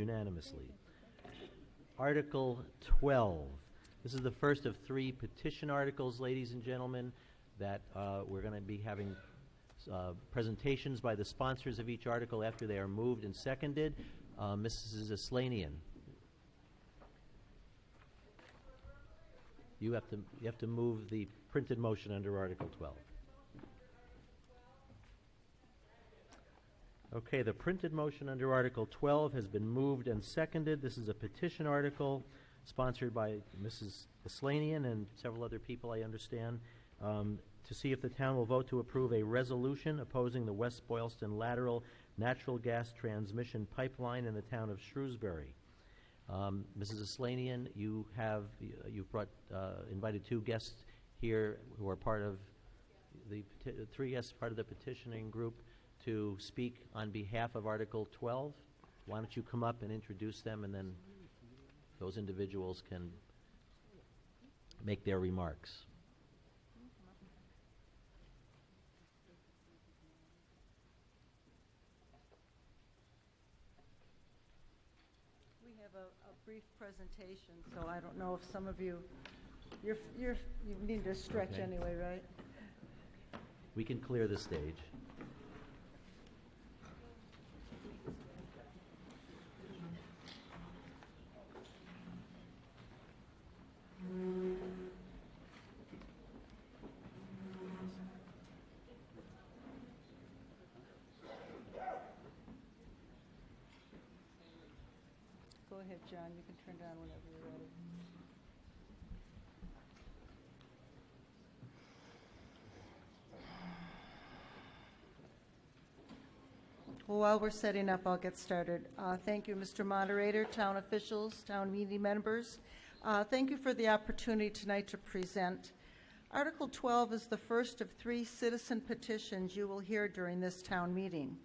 unanimously. Article 12. This is the first of 3 petition articles, ladies and gentlemen, that we're going to be having presentations by the sponsors of each article after they are moved and seconded. Mrs. Aslanian. You have to move the printed motion under Article 12. Okay, the printed motion under Article 12 has been moved and seconded. This is a petition article sponsored by Mrs. Aslanian and several other people, I understand, to see if the town will vote to approve a resolution opposing the West Boylston lateral natural gas transmission pipeline in the town of Shrewsbury. Mrs. Aslanian, you've brought invited 2 guests here who are part of the 3 guests part of the petitioning group to speak on behalf of Article 12. Why don't you come up and introduce them, and then those individuals can make their remarks. We have a brief presentation, so I don't know if some of you you need to stretch Okay. anyway, right? We can clear the stage. Go ahead, John. You can turn it on whenever you're ready. Well, while we're setting up, I'll get started. Thank you, Mr. Moderator, town officials, town meeting members. Thank you for the opportunity tonight to present. Article 12 is the first of 3 citizen petitions you will hear during this town meeting.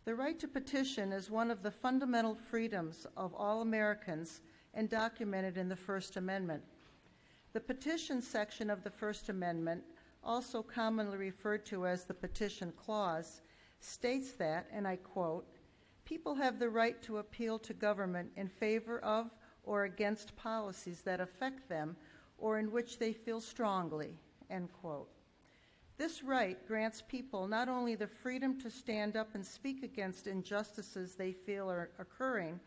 The right to petition is one of the fundamental freedoms of all Americans and documented in the First Amendment. The petition section of the First Amendment, also commonly referred to as the Petition Clause, states that, and I quote, "People have the right to appeal to government in favor of or against policies that affect them or in which they feel strongly," end quote. This right grants people not only the freedom to stand up and speak against injustices they feel are occurring,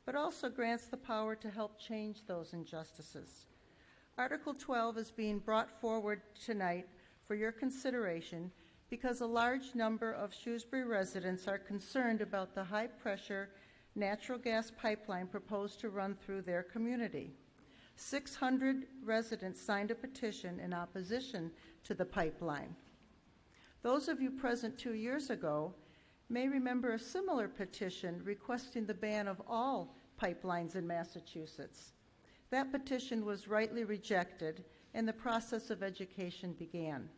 but also grants the power to help change those injustices. Article 12 is being brought forward tonight for your consideration because a large number of Shrewsbury residents are concerned about the high-pressure natural gas pipeline proposed to run through their community. 600 residents signed a petition in opposition to the pipeline. Those of you present 2 years ago may remember a similar petition requesting the ban of all pipelines in Massachusetts. That petition was rightly rejected, and the process of education began.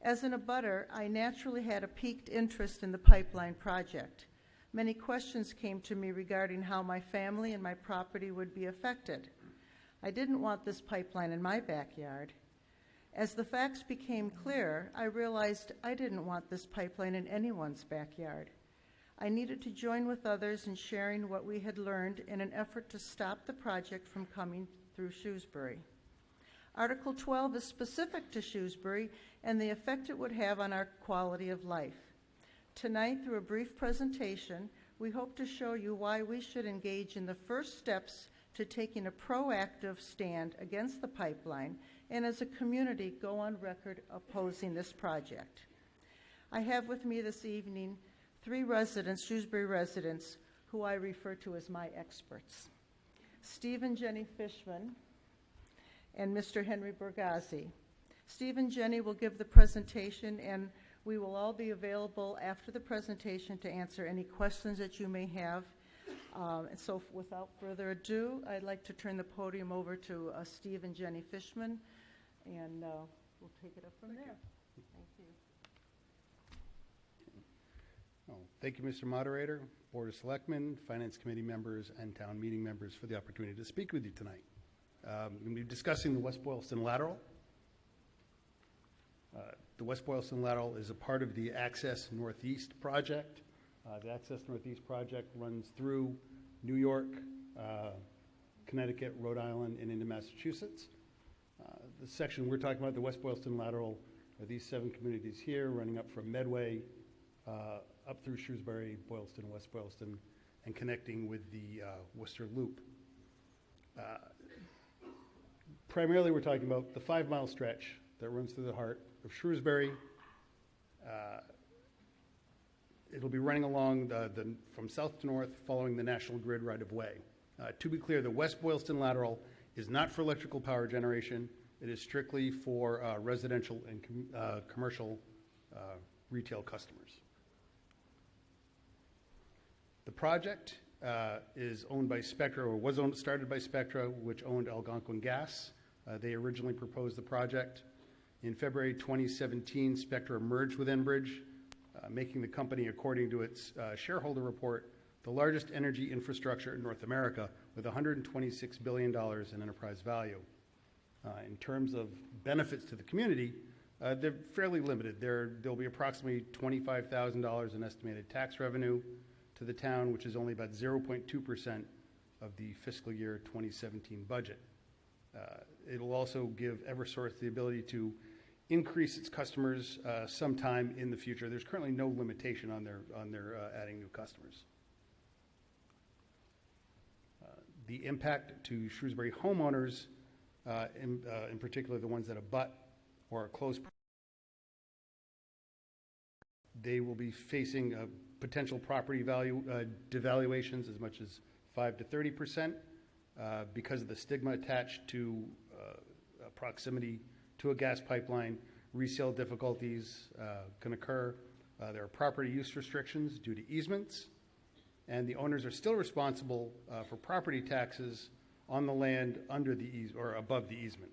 As an abutter, I naturally had a piqued interest in the pipeline project. Many questions came to me regarding how my family and my property would be affected. I didn't want this pipeline in my backyard. As the facts became clear, I realized I didn't want this pipeline in anyone's backyard. I needed to join with others in sharing what we had learned in an effort to stop the project from coming through Shrewsbury. Article 12 is specific to Shrewsbury and the effect it would have on our quality of life. Tonight, through a brief presentation, we hope to show you why we should engage in the first steps to taking a proactive stand against the pipeline and as a community go on record opposing this project. I have with me this evening 3 residents, Shrewsbury residents, who I refer to as my experts. Steve and Jenny Fishman and Mr. Henry Bergazzi. Steve and Jenny will give the presentation, and we will all be available after the presentation to answer any questions that you may have. And so without further ado, I'd like to turn the podium over to Steve and Jenny Fishman, and we'll take it up from there. Thank you. Thank you, Mr. Moderator, Board of Selectmen, Finance Committee members, and town meeting members for the opportunity to speak with you tonight. We're going to be discussing the West Boylston Lateral. The West Boylston Lateral is a part of the Access Northeast project. The Access Northeast project runs through New York, Connecticut, Rhode Island, and into Massachusetts. The section we're talking about, the West Boylston lateral, are these 7 communities here, running up from Medway, up through Shrewsbury, Boylston, West Boylston, and connecting with the Worcester Loop. Primarily, we're talking about the 5-mile stretch that runs through the heart of Shrewsbury. It'll be running along from south to north, following the National Grid right-of-way. To be clear, the West Boylston lateral is not for electrical power generation. It is strictly for residential and commercial retail customers. The project is owned by Spectra, or was started by Spectra, which owned Algonquin Gas. They originally proposed the project. In February 2017, Spectra merged with Enbridge, making the company, according to its shareholder report, the largest energy infrastructure in North America, with $126 billion in enterprise value. In terms of benefits to the community, they're fairly limited. There'll be approximately $25,000 in estimated tax revenue to the town, which is only about 0.2% of the fiscal year 2017 budget. It'll also give Eversource the ability to increase its customers sometime in the future. There's currently no limitation on their adding new customers. The impact to Shrewsbury homeowners, in particular the ones that abut or are close, they will be facing potential property value devaluations as much as 5 to 30% because of the stigma attached to proximity to a gas pipeline. Resale difficulties can occur. There are property use restrictions due to easements, and the owners are still responsible for property taxes on the land under the or above the easement.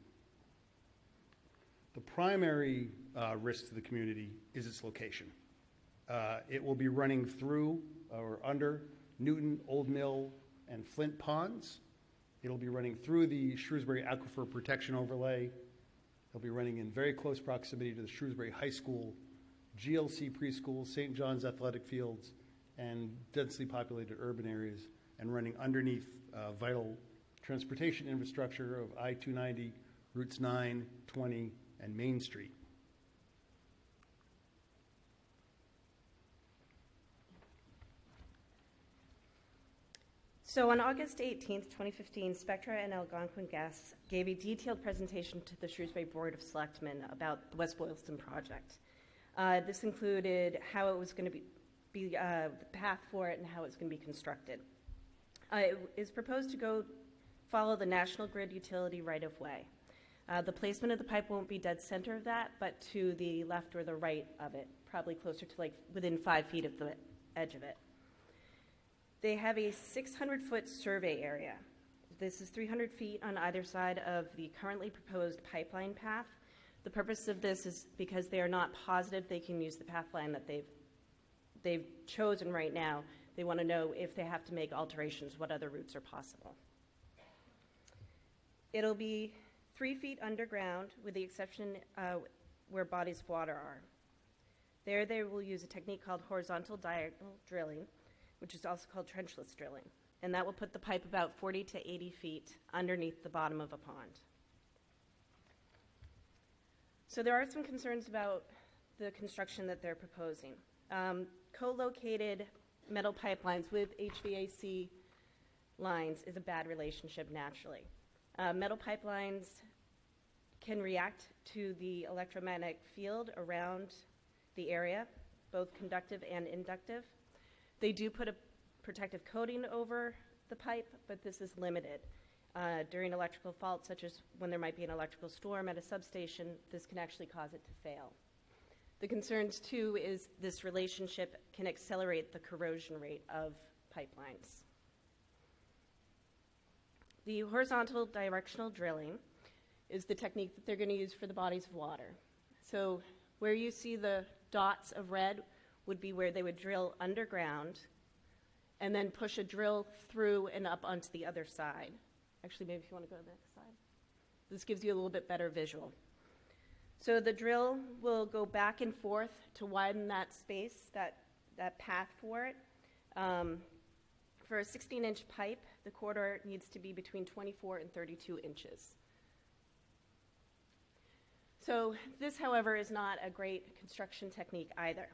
The primary risk to the community is its location. It will be running through or under Newton, Old Mill, and Flint ponds. It'll be running through the Shrewsbury Aquifer Protection Overlay. It'll be running in very close proximity to the Shrewsbury High School, GLC preschool, St. John's athletic fields, and densely populated urban areas, and running underneath vital transportation infrastructure of I-290, routes 9, 20, and Main Street. So on August 18th, 2015, Spectra and Algonquin Gas gave a detailed presentation to the Shrewsbury Board of Selectmen about the West Boylston project. This included how it was going to be the path for it and how it's going to be constructed. It is proposed to follow the National Grid utility right-of-way. The placement of the pipe won't be dead center of that, but to the left or the right of it, probably closer to within 5 feet of the edge of it. They have a 600-foot survey area. This is 300 feet on either side of the currently proposed pipeline path. The purpose of this is because they are not positive they can use the path line that they've chosen right now. They want to know if they have to make alterations, what other routes are possible. It'll be 3 feet underground, with the exception where bodies of water are. There they will use a technique called horizontal diagonal drilling, which is also called trenchless drilling, and that will put the pipe about 40 to 80 feet underneath the bottom of a pond. So there are some concerns about the construction that they're proposing. Co-located metal pipelines with HVAC lines is a bad relationship naturally. Metal pipelines can react to the electromagnetic field around the area, both conductive and inductive. They do put a protective coating over the pipe, but this is limited. During electrical faults, such as when there might be an electrical storm at a substation, this can actually cause it to fail. The concerns, too, is this relationship can accelerate the corrosion rate of pipelines. The horizontal directional drilling is the technique that they're going to use for the bodies of water. So where you see the dots of red would be where they would drill underground and then push a drill through and up onto the other side. Actually, maybe if you want to go to the next slide. This gives you a little bit better visual. So the drill will go back and forth to widen that space, that path for it. For a 16-inch pipe, the corridor needs to be between 24 and 32 inches. So this, however, is not a great construction technique either.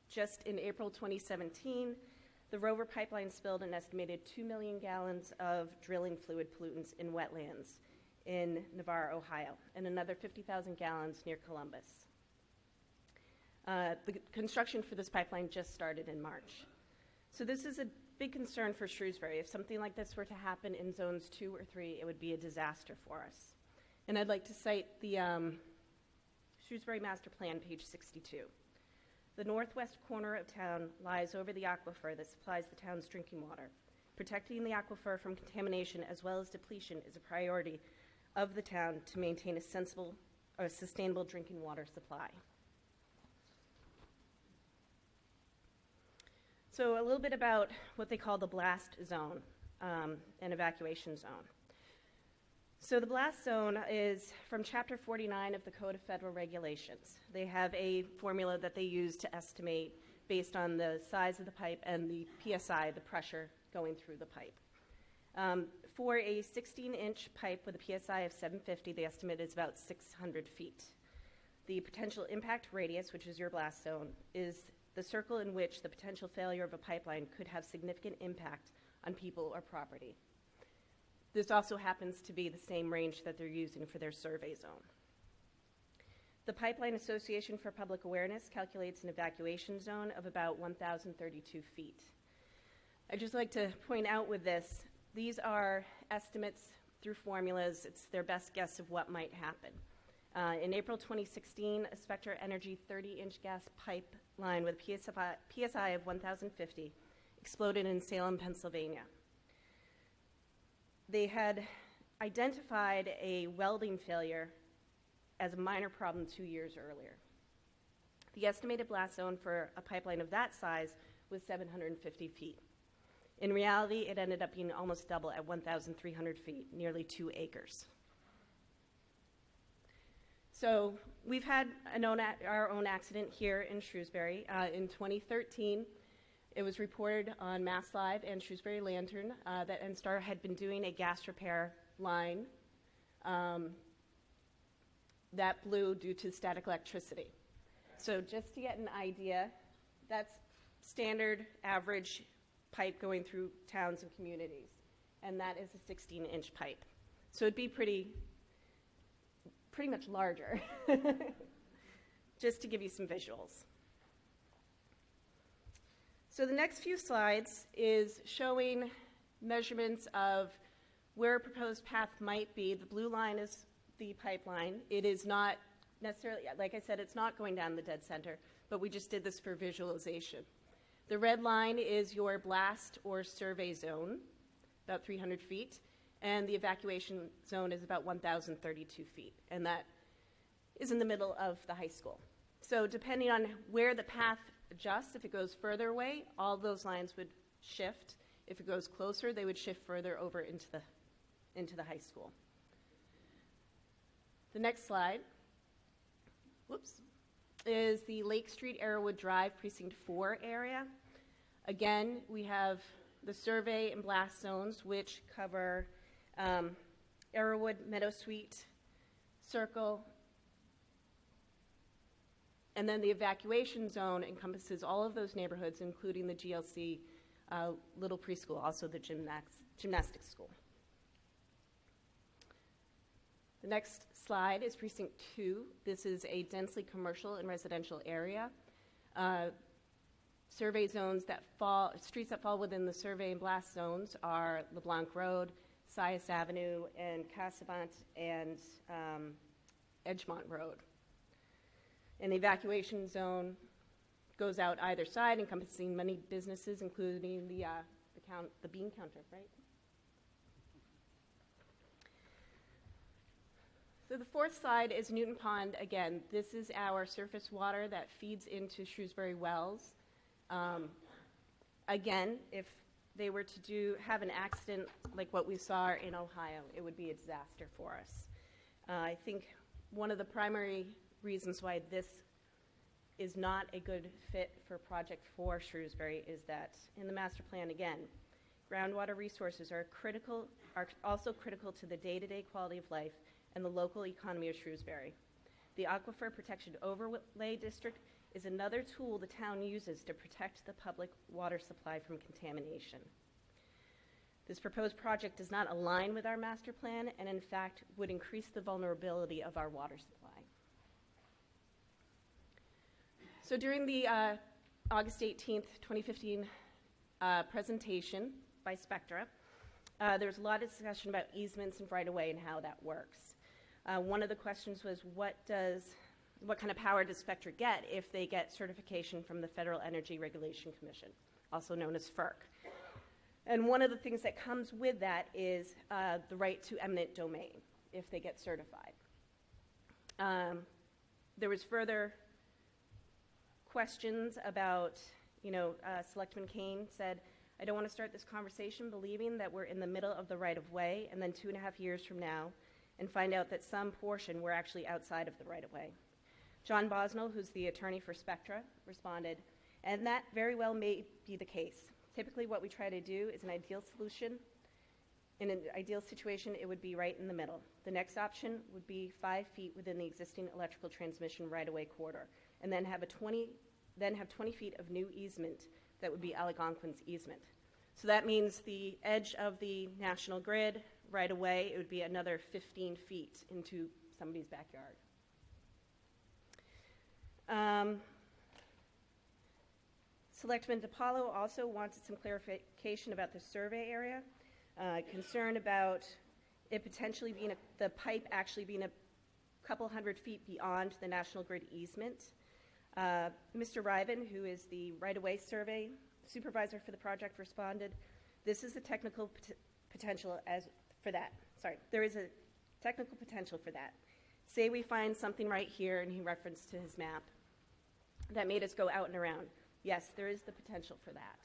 Just in April 2017, the Rover pipeline spilled an estimated 2 million gallons of drilling fluid pollutants in wetlands in Navarre, Ohio, and another 50,000 gallons near Columbus. The construction for this pipeline just started in March. So this is a big concern for Shrewsbury. If something like this were to happen in zones 2 or 3, it would be a disaster for us. And I'd like to cite the Shrewsbury Master Plan, page 62. The northwest corner of town lies over the aquifer that supplies the town's drinking water. Protecting the aquifer from contamination as well as depletion is a priority of the town to maintain a sensible or sustainable drinking water supply. So a little bit about what they call the blast zone and evacuation zone. So the blast zone is from Chapter 49 of the Code of Federal Regulations. They have a formula that they use to estimate based on the size of the pipe and the PSI, the pressure going through the pipe. For a 16-inch pipe with a PSI of 750, the estimate is about 600 feet. The potential impact radius, which is your blast zone, is the circle in which the potential failure of a pipeline could have significant impact on people or property. This also happens to be the same range that they're using for their survey zone. The Pipeline Association for Public Awareness calculates an evacuation zone of about 1,032 feet. I'd just like to point out with this, these are estimates through formulas. It's their best guess of what might happen. In April 2016, a Spectra Energy 30-inch gas pipeline with a PSI of 1,050 exploded in Salem, Pennsylvania. They had identified a welding failure as a minor problem 2 years earlier. The estimated blast zone for a pipeline of that size was 750 feet. In reality, it ended up being almost double at 1,300 feet, nearly 2 acres. So we've had our own accident here in Shrewsbury. In 2013, it was reported on Mass Live and Shrewsbury Lantern that NSTAR had been doing a gas repair line that blew due to static electricity. So just to get an idea, that's standard average pipe going through towns and communities, and that is a 16-inch pipe. So it'd be pretty much larger, just to give you some visuals. So the next few slides is showing measurements of where a proposed path might be. The blue line is the pipeline. It is not necessarily, like I said, it's not going down the dead center, but we just did this for visualization. The red line is your blast or survey zone, about 300 feet, and the evacuation zone is about 1,032 feet, and that is in the middle of the high school. So depending on where the path adjusts, if it goes further away, all those lines would shift. If it goes closer, they would shift further over into the high school. The next slide, is the Lake Street Arrowwood Drive Precinct 4 area. Again, we have the survey and blast zones, which cover Arrowwood, Meadowsweet, Circle, and then the evacuation zone encompasses all of those neighborhoods, including the GLC Little Preschool, also the gymnastics school. The next slide is Precinct 2. This is a densely commercial and residential area. Survey zones streets that fall within the survey and blast zones are LeBlanc Road, Sias Avenue, and Cassavant and Edgemont Road. And the evacuation zone goes out either side, encompassing many businesses, including the bean counter, right? So the fourth slide is Newton Pond. Again, this is our surface water that feeds into Shrewsbury Wells. Again, if they were to have an accident like what we saw in Ohio, it would be a disaster for us. I think one of the primary reasons why this is not a good fit for project for Shrewsbury is that in the master plan, again, groundwater resources are also critical to the day-to-day quality of life and the local economy of Shrewsbury. The Aquifer Protection Overlay District is another tool the town uses to protect the public water supply from contamination. This proposed project does not align with our master plan and in fact would increase the vulnerability of our water supply. So during the August 18th, 2015 presentation by Spectra, there was a lot of discussion about easements and right-of-way and how that works. One of the questions was what kind of power does Spectra get if they get certification from the Federal Energy Regulation Commission, also known as FERC? And one of the things that comes with that is the right to eminent domain if they get certified. There was further questions about, Selectman Kane said, I don't want to start this conversation believing that we're in the middle of the right-of-way and then 2.5 years from now and find out that some portion we're actually outside of the right-of-way. John Bosnell, who's the attorney for Spectra, responded, and that very well may be the case. Typically what we try to do is an ideal solution. In an ideal situation, it would be right in the middle. The next option would be 5 feet within the existing electrical transmission right-of-way corridor, and then have 20 feet of new easement that would be Algonquin's easement. So that means the edge of the national grid right-of-way, it would be another 15 feet into somebody's backyard. Selectman DiPaolo also wanted some clarification about the survey area, concerned about it potentially being the pipe actually being a couple hundred feet beyond the national grid easement. Mr. Riven, who is the right-of-way survey supervisor for the project, responded, this is the technical potential for that. Sorry, there is a technical potential for that. Say we find something right here, and he referenced to his map, that made us go out and around. Yes, there is the potential for that.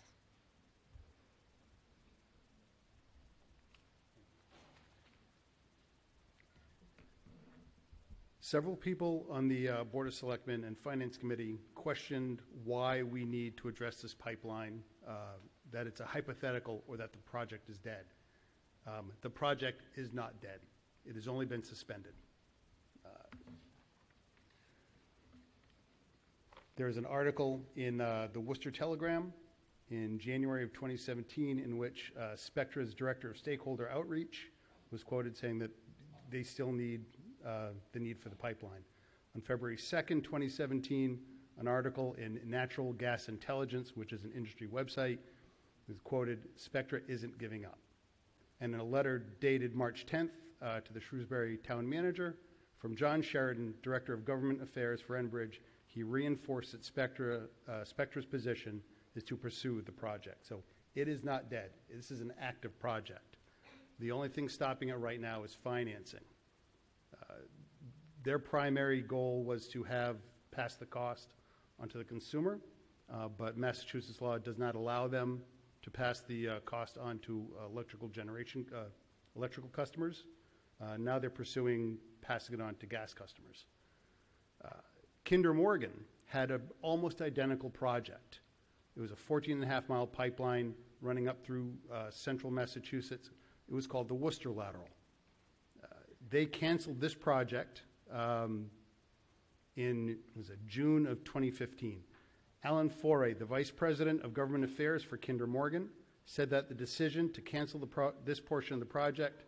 Several people on the Board of Selectmen and Finance Committee questioned why we need to address this pipeline, that it's a hypothetical or that the project is dead. The project is not dead. It has only been suspended. There's an article in the Worcester Telegram in January of 2017 in which Spectra's Director of Stakeholder Outreach was quoted saying that they still need the need for the pipeline. On February 2nd, 2017, an article in Natural Gas Intelligence, which is an industry website, is quoted, Spectra isn't giving up. And in a letter dated March 10th to the Shrewsbury Town Manager from John Sheridan, Director of Government Affairs for Enbridge, he reinforced that Spectra's position is to pursue the project. So it is not dead. This is an active project. The only thing stopping it right now is financing. Their primary goal was to have pass the cost onto the consumer, but Massachusetts law does not allow them to pass the cost on to electrical customers. Now they're pursuing passing it on to gas customers. Kinder Morgan had an almost identical project. It was a 14.5-mile pipeline running up through central Massachusetts. It was called the Worcester Lateral. They canceled this project in June of 2015. Alan Foray, the Vice President of Government Affairs for Kinder Morgan, said that the decision to cancel this portion of the project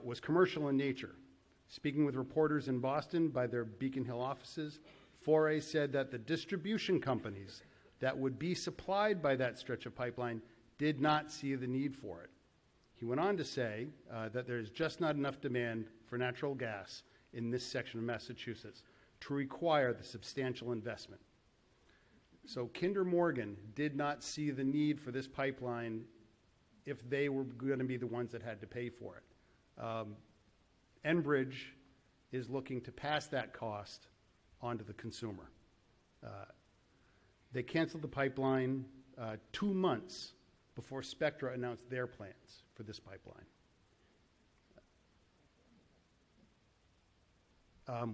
was commercial in nature. Speaking with reporters in Boston by their Beacon Hill offices, Foray said that the distribution companies that would be supplied by that stretch of pipeline did not see the need for it. He went on to say that there's just not enough demand for natural gas in this section of Massachusetts to require the substantial investment. So Kinder Morgan did not see the need for this pipeline if they were going to be the ones that had to pay for it. Enbridge is looking to pass that cost onto the consumer. They canceled the pipeline 2 months before Spectra announced their plans for this pipeline.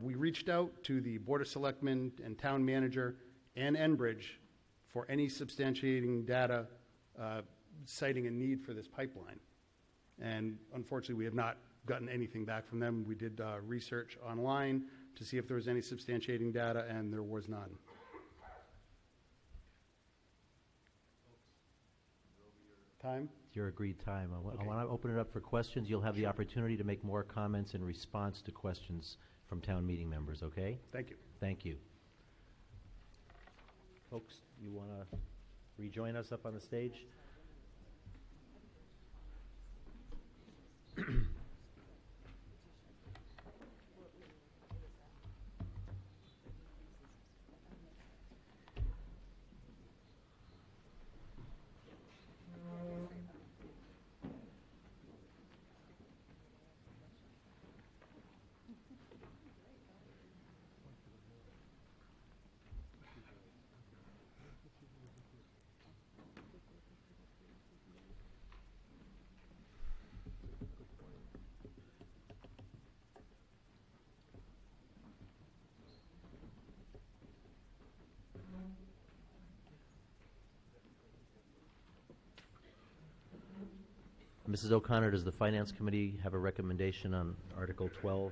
We reached out to the Board of Selectmen and Town Manager and Enbridge for any substantiating data citing a need for this pipeline. And unfortunately, we have not gotten anything back from them. We did research online to see if there was any substantiating data, and there was none. Time? Your agreed time. I Okay. want to open it up for questions. You'll have the opportunity to make more comments in response to questions from town meeting members, okay? Thank you. Thank you. Folks, you want to rejoin us up on the stage? Mrs. O'Connor, does the Finance Committee have a recommendation on Article 12?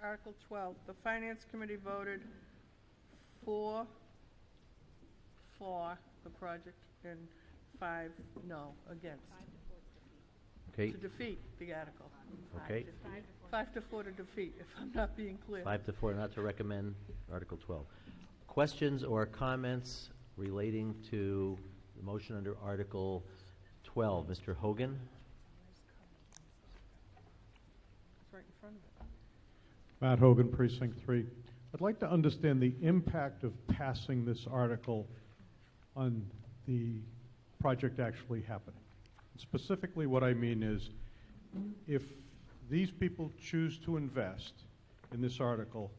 Article 12, the Finance Committee voted for the project and 5 no, against. Okay, To defeat the article. okay. 5 to 4 to defeat, if I'm not being clear. 5 to 4 not to recommend Article 12. Questions or comments relating to the motion under Article 12? Mr. Hogan? It's right in front of it. Matt Hogan, Precinct 3. I'd like to understand the impact of passing this article on the project actually happening. Specifically, what I mean is, if these people choose to invest in this article,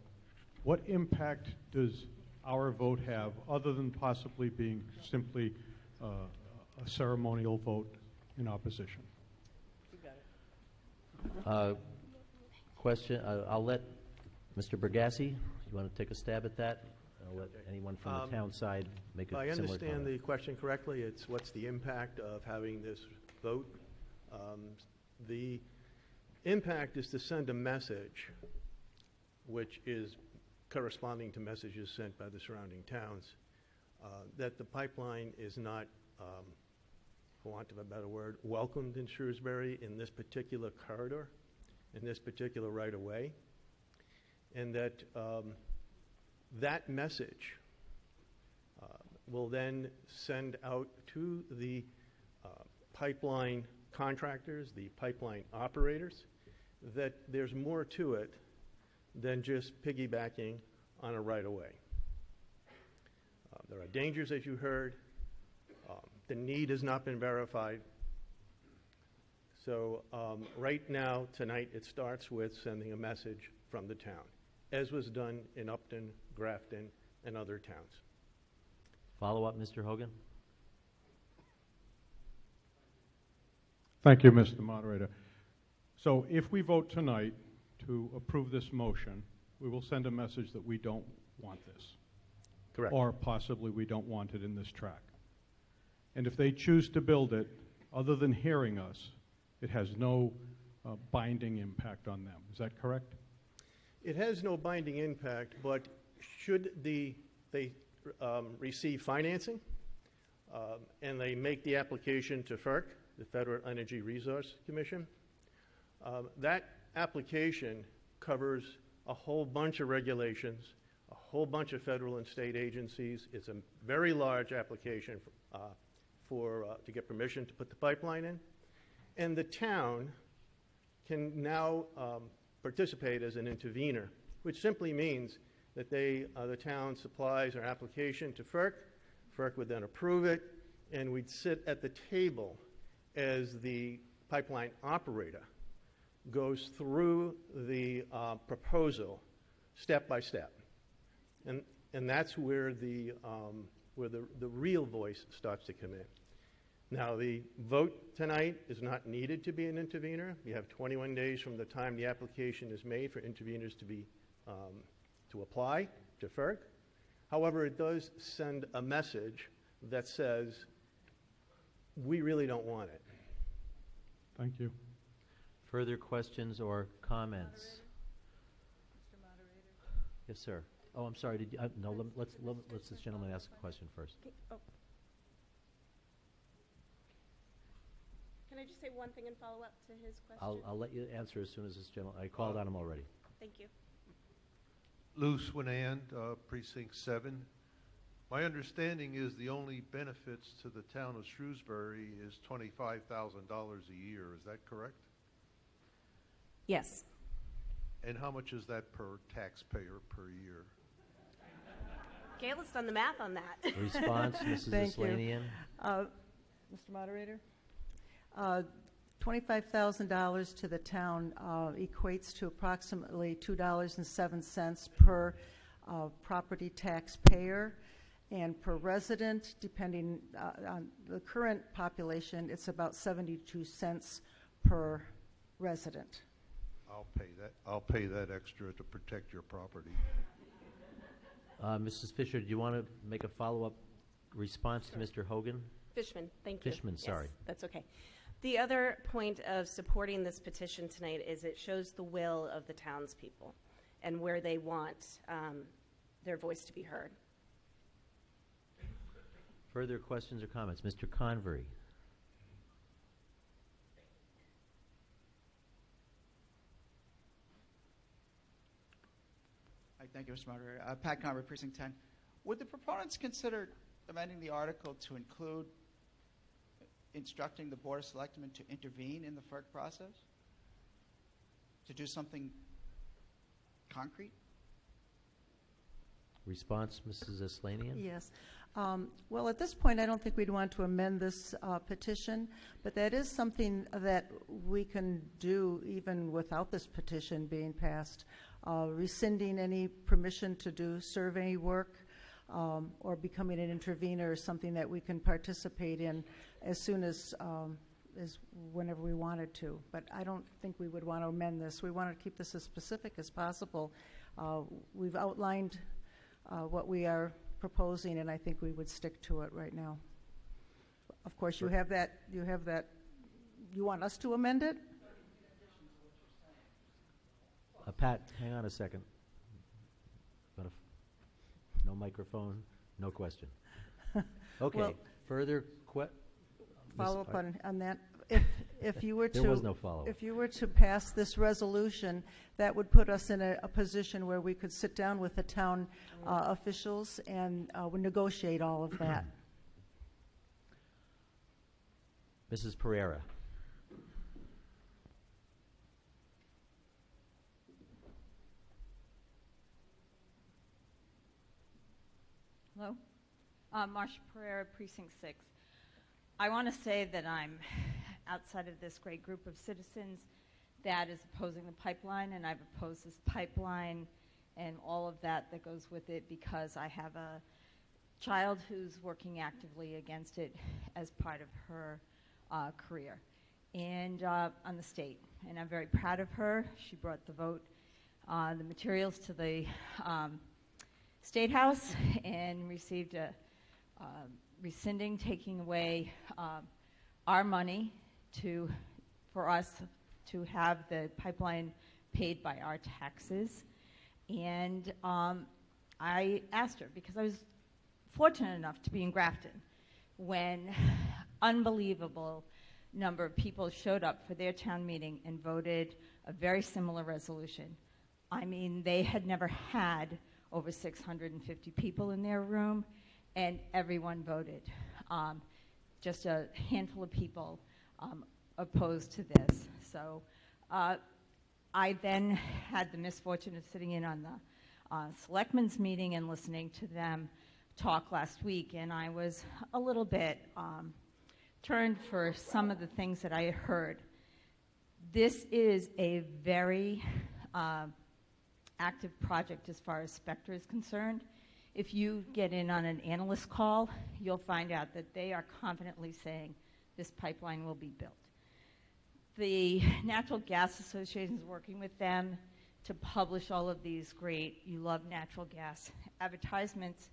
what impact does our vote have, other than possibly being simply a ceremonial vote in opposition? You got it. Question, I'll let Mr. Bergassi, you want to take a stab at that? I'll let anyone from the town side make a If I similar understand the comment. question correctly, it's what's the impact of having this vote? The impact is to send a message, which is corresponding to messages sent by the surrounding towns, that the pipeline is not, for want of a better word, welcomed in Shrewsbury in this particular corridor, in this particular right-of-way, and that that message will then send out to the pipeline contractors, the pipeline operators, that there's more to it than just piggybacking on a right-of-way. There are dangers, as you heard. The need has not been verified. So right now, tonight, it starts with sending a message from the town, as was done in Upton, Grafton, and other towns. Follow-up, Mr. Hogan? Thank you, Mr. Moderator. So if we vote tonight to approve this motion, we will send a message that we don't want this. Correct. Or possibly we don't want it in this track. And if they choose to build it, other than hearing us, it has no binding impact on them. Is that correct? It has no binding impact, but should they receive financing and they make the application to FERC, the Federal Energy Resource Commission, that application covers a whole bunch of regulations, a whole bunch of federal and state agencies. It's a very large application to get permission to put the pipeline in. And the town can now participate as an intervener, which simply means that the town supplies our application to FERC. FERC would then approve it, and we'd sit at the table as the pipeline operator goes through the proposal step by step. And that's where the real voice starts to come in. Now, the vote tonight is not needed to be an intervener. You have 21 days from the time the application is made for interveners to be, to apply to FERC. However, it does send a message that says, we really don't want it. Thank you. Further questions or comments? Mr. Moderator. Yes, sir. Oh, I'm sorry, did you, no, let's this gentleman ask a question first. Can I just say one thing and follow up to his question? I'll let you answer as soon as this gentleman, I called on him already. Thank you. Lou Swinand, Precinct 7. My understanding is the only benefits to the town of Shrewsbury is $25,000 a year. Is that correct? Yes. And how much is that per taxpayer per year? Gail has done the math on that. Response, Mrs. Thank you. Aslanian? Mr. Moderator? $25,000 to the town equates to approximately $2.07 per property taxpayer, and per resident, depending on the current population, it's about 72 cents per resident. I'll pay that. I'll pay that extra to protect your property. Mrs. Fisher, do you want to make a follow-up response to Mr. Hogan? Fishman, thank you. Fishman, sorry. Yes, that's okay. The other point of supporting this petition tonight is it shows the will of the townspeople and where they want their voice to be heard. Further questions or comments? Mr. Convery? Thank you, Mr. Moderator. Pat Convery, Precinct 10. Would the proponents consider amending the article to include instructing the Board of Selectmen to intervene in the FERC process? To do something concrete? Response, Mrs. Aslanian? Yes. Well, at this point, I don't think we'd want to amend this petition, but that is something that we can do even without this petition being passed. Rescinding any permission to do survey work or becoming an intervener is something that we can participate in as soon as whenever we wanted to. But I don't think we would want to amend this. We want to keep this as specific as possible. We've outlined what we are proposing, and I think we would stick to it right now. Of course, you have that. You want us to amend it? Pat, hang on a second. No microphone, no question. Okay, Well, further follow up on that. If you were to There was no follow-up. If you were to pass this resolution, that would put us in a position where we could sit down with the town officials and negotiate all of that. Mrs. Pereira? Hello? Marsha Pereira, Precinct 6. I want to say that I'm outside of this great group of citizens that is opposing the pipeline, and I've opposed this pipeline and all of that goes with it because I have a child who's working actively against it as part of her career and on the state. And I'm very proud of her. She brought the vote, the materials to the State House and received a rescinding, taking away our money for us to have the pipeline paid by our taxes. And I asked her, because I was fortunate enough to be in Grafton when unbelievable number of people showed up for their town meeting and voted a very similar resolution. I mean, they had never had over 650 people in their room, and everyone voted. Just a handful of people opposed to this. So I then had the misfortune of sitting in on the selectmen's meeting and listening to them talk last week, and I was a little bit turned for some of the things that I heard. This is a very active project as far as Spectra is concerned. If you get in on an analyst call, you'll find out that they are confidently saying this pipeline will be built. The Natural Gas Association is working with them to publish all of these great You Love Natural Gas advertisements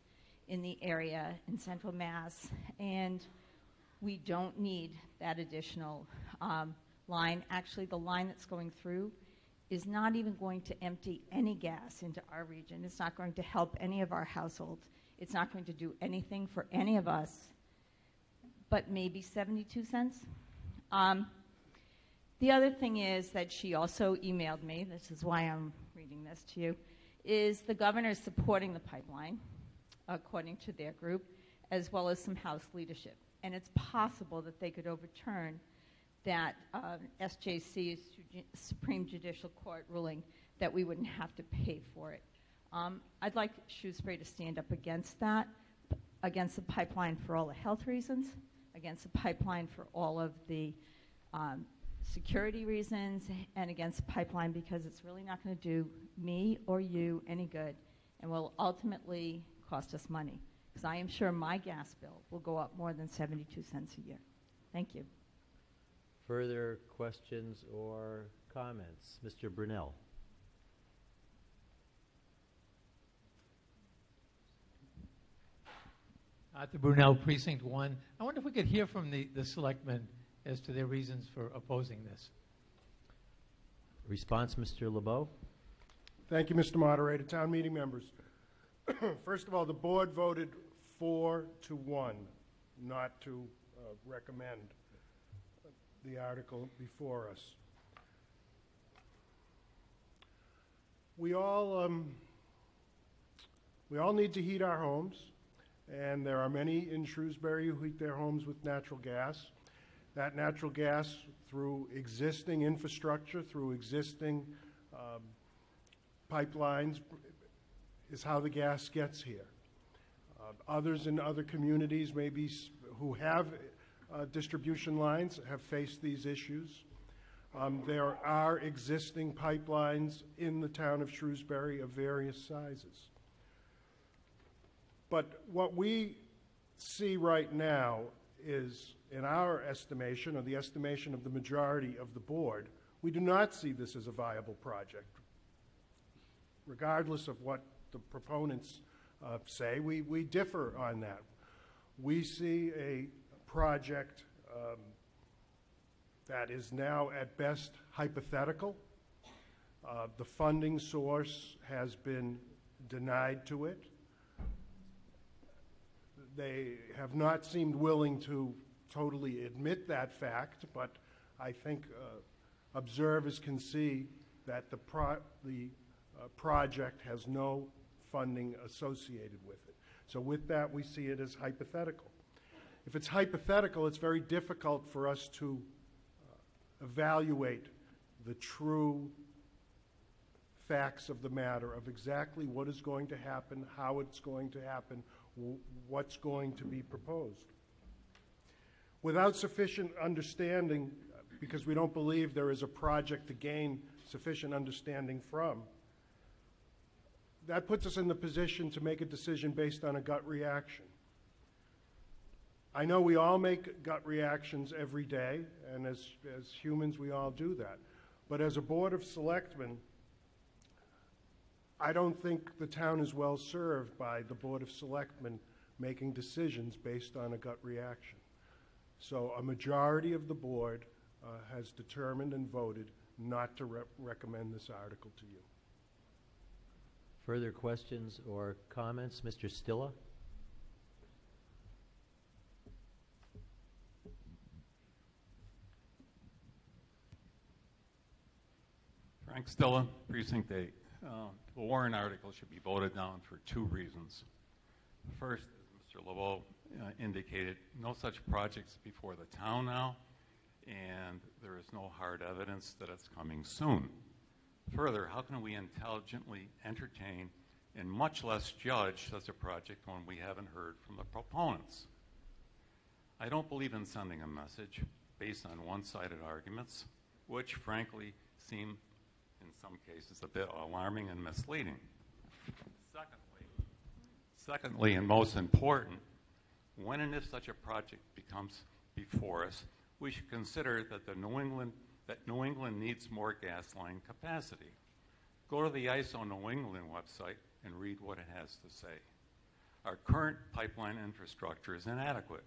in the area in Central Mass, and we don't need that additional line. Actually, the line that's going through is not even going to empty any gas into our region. It's not going to help any of our households. It's not going to do anything for any of us, but maybe 72 cents. The other thing is that she also emailed me, this is why I'm reading this to you, is the governor is supporting the pipeline, according to their group, as well as some House leadership. And it's possible that they could overturn that SJC, Supreme Judicial Court ruling, that we wouldn't have to pay for it. I'd like Shrewsbury to stand up against that, against the pipeline for all the health reasons, against the pipeline for all of the security reasons, and against the pipeline because it's really not going to do me or you any good and will ultimately cost us money, because I am sure my gas bill will go up more than 72 cents a year. Thank you. Further questions or comments? Mr. Brunel. Arthur Brunel, Precinct 1. I wonder if we could hear from the selectmen as to their reasons for opposing this. Response, Mr. LeBeau. Thank you, Mr. Moderator. Town meeting members. First of all, the board voted 4-1 not to recommend the article before us. We all need to heat our homes, and there are many in Shrewsbury who heat their homes with natural gas. That natural gas, through existing infrastructure, through existing pipelines, is how the gas gets here. Others in other communities, maybe who have distribution lines, have faced these issues. There are existing pipelines in the town of Shrewsbury of various sizes. But what we see right now is, in our estimation, or the estimation of the majority of the board, we do not see this as a viable project. Regardless of what the proponents say, we differ on that. We see a project that is now at best hypothetical. The funding source has been denied to it. They have not seemed willing to totally admit that fact, but I think observers can see that the project has no funding associated with it. So with that, we see it as hypothetical. If it's hypothetical, it's very difficult for us to evaluate the true facts of the matter of exactly what is going to happen, how it's going to happen, what's going to be proposed. Without sufficient understanding, because we don't believe there is a project to gain sufficient understanding from, that puts us in the position to make a decision based on a gut reaction. I know we all make gut reactions every day, and as humans we all do that. But as a board of selectmen, I don't think the town is well served by the Board of Selectmen making decisions based on a gut reaction. So a majority of the board has determined and voted not to recommend this article to you. Further questions or comments? Mr. Stilla? Frank Stilla, Precinct 8. The Warren article should be voted down for two reasons. First, as Mr. LeBeau indicated, no such projects before the town now, and there is no hard evidence that it's coming soon. Further, how can we intelligently entertain and much less judge such a project when we haven't heard from the proponents? I don't believe in sending a message based on one-sided arguments, which frankly seem in some cases a bit alarming and misleading. Secondly, and most important, when and if such a project becomes before us, we should consider that New England needs more gas line capacity. Go to the ISO New England website and read what it has to say. Our current pipeline infrastructure is inadequate.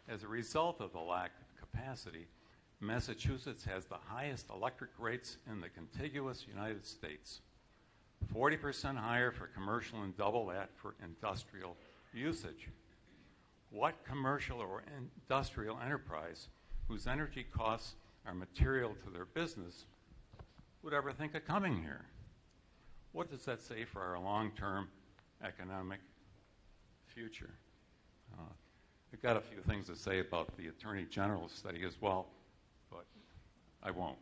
As a result of the lack of capacity, Massachusetts has the highest electric rates in the contiguous United States, 40% higher for commercial and double that for industrial usage. What commercial or industrial enterprise whose energy costs are material to their business would ever think of coming here? What does that say for our long-term economic future? I've got a few things to say about the Attorney General's study as well, but I won't.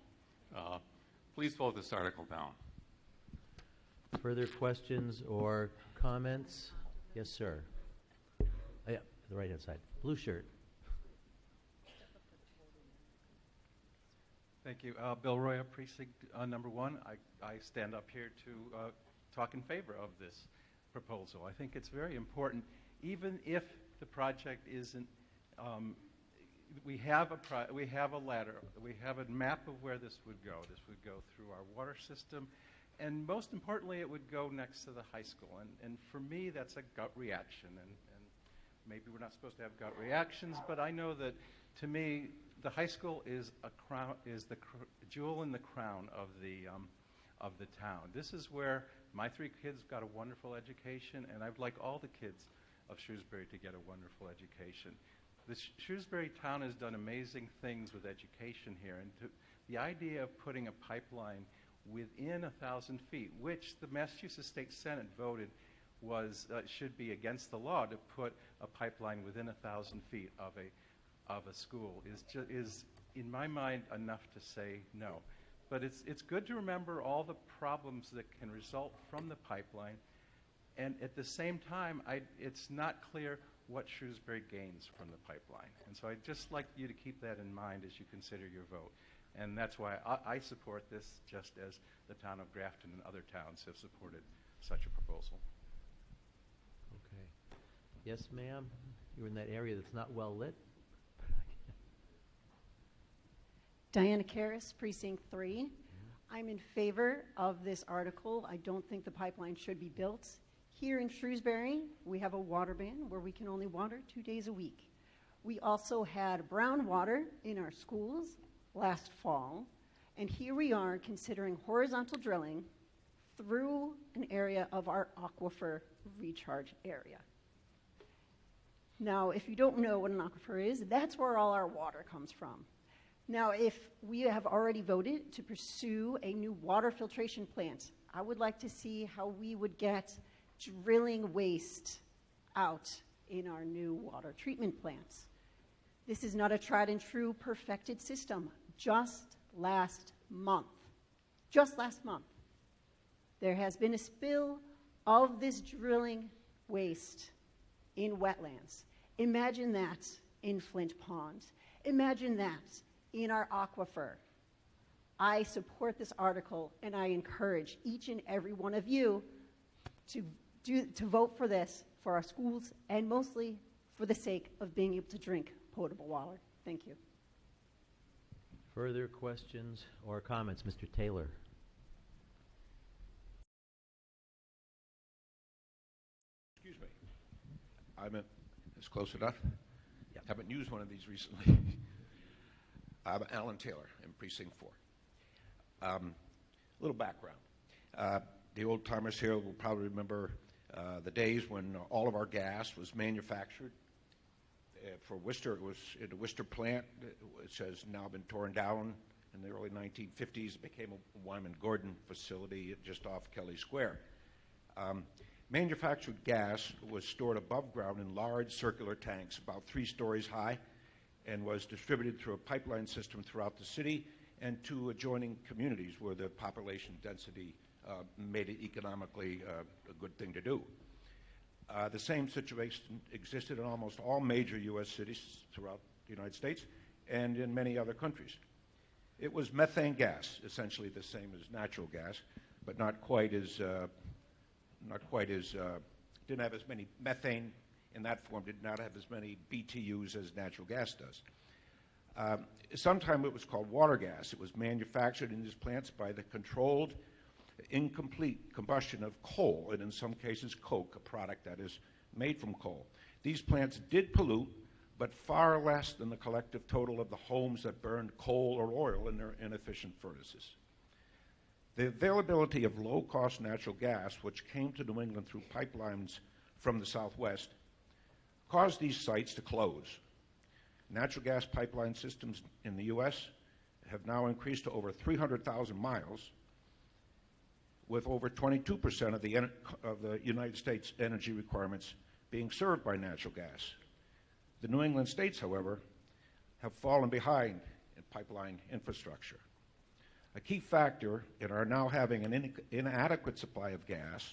Please vote this article down. Further questions or comments? Yes, sir. Yeah, the right-hand side. Blue shirt. Thank you. Bill Roya, Precinct number 1. I stand up here to talk in favor of this proposal. I think it's very important, even if the project isn't, we have a ladder, we have a map of where this would go. This would go through our water system, and most importantly, it would go next to the high school. And for me, that's a gut reaction. And maybe we're not supposed to have gut reactions, but I know that, to me, the high school is the jewel in the crown of the town. This is where my 3 kids got a wonderful education, and I'd like all the kids of Shrewsbury to get a wonderful education. The Shrewsbury town has done amazing things with education here, and the idea of putting a pipeline within 1,000 feet, which the Massachusetts State Senate voted was should be against the law to put a pipeline within 1,000 feet of a school, is in my mind enough to say no. But it's good to remember all the problems that can result from the pipeline, and at the same time, it's not clear what Shrewsbury gains from the pipeline. And so I'd just like you to keep that in mind as you consider your vote. And that's why I support this, just as the town of Grafton and other towns have supported such a proposal. Okay. Yes, ma'am? You're in that area that's not well lit? Diana Karras, Precinct 3. I'm in favor of this article. I don't think the pipeline should be built. Here in Shrewsbury, we have a water ban where we can only water 2 days a week. We also had brown water in our schools last fall, and here we are considering horizontal drilling through an area of our aquifer recharge area. Now, if you don't know what an aquifer is, that's where all our water comes from. Now, if we have already voted to pursue a new water filtration plant, I would like to see how we would get drilling waste out in our new water treatment plants. This is not a tried and true perfected system. Just last month, there has been a spill of this drilling waste in wetlands. Imagine that in Flint Pond. Imagine that in our aquifer. I support this article, and I encourage each and every one of you to vote for this for our schools, and mostly for the sake of being able to drink potable water. Thank you. Further questions or comments? Mr. Taylor. Excuse me. Is close enough? Yep. Haven't used one of these recently. I'm Alan Taylor in Precinct 4. A little background. The old timers here will probably remember the days when all of our gas was manufactured. For Worcester, it was at the Worcester plant, which has now been torn down in the early 1950s. It became a Wyman Gordon facility just off Kelly Square. Manufactured gas was stored above ground in large circular tanks, about 3 stories high, and was distributed through a pipeline system throughout the city and to adjoining communities where the population density made it economically a good thing to do. The same situation existed in almost all major U.S. cities throughout the United States and in many other countries. It was methane gas, essentially the same as natural gas, but not quite as didn't have as many methane in that form did not have as many BTUs as natural gas does. Sometime it was called water gas. It was manufactured in these plants by the controlled, incomplete combustion of coal, and in some cases coke, a product that is made from coal. These plants did pollute, but far less than the collective total of the homes that burned coal or oil in their inefficient furnaces. The availability of low-cost natural gas, which came to New England through pipelines from the Southwest, caused these sites to close. Natural gas pipeline systems in the U.S. have now increased to over 300,000 miles, with over 22% of the United States energy requirements being served by natural gas. The New England states, however, have fallen behind in pipeline infrastructure. A key factor in our now having an inadequate supply of gas,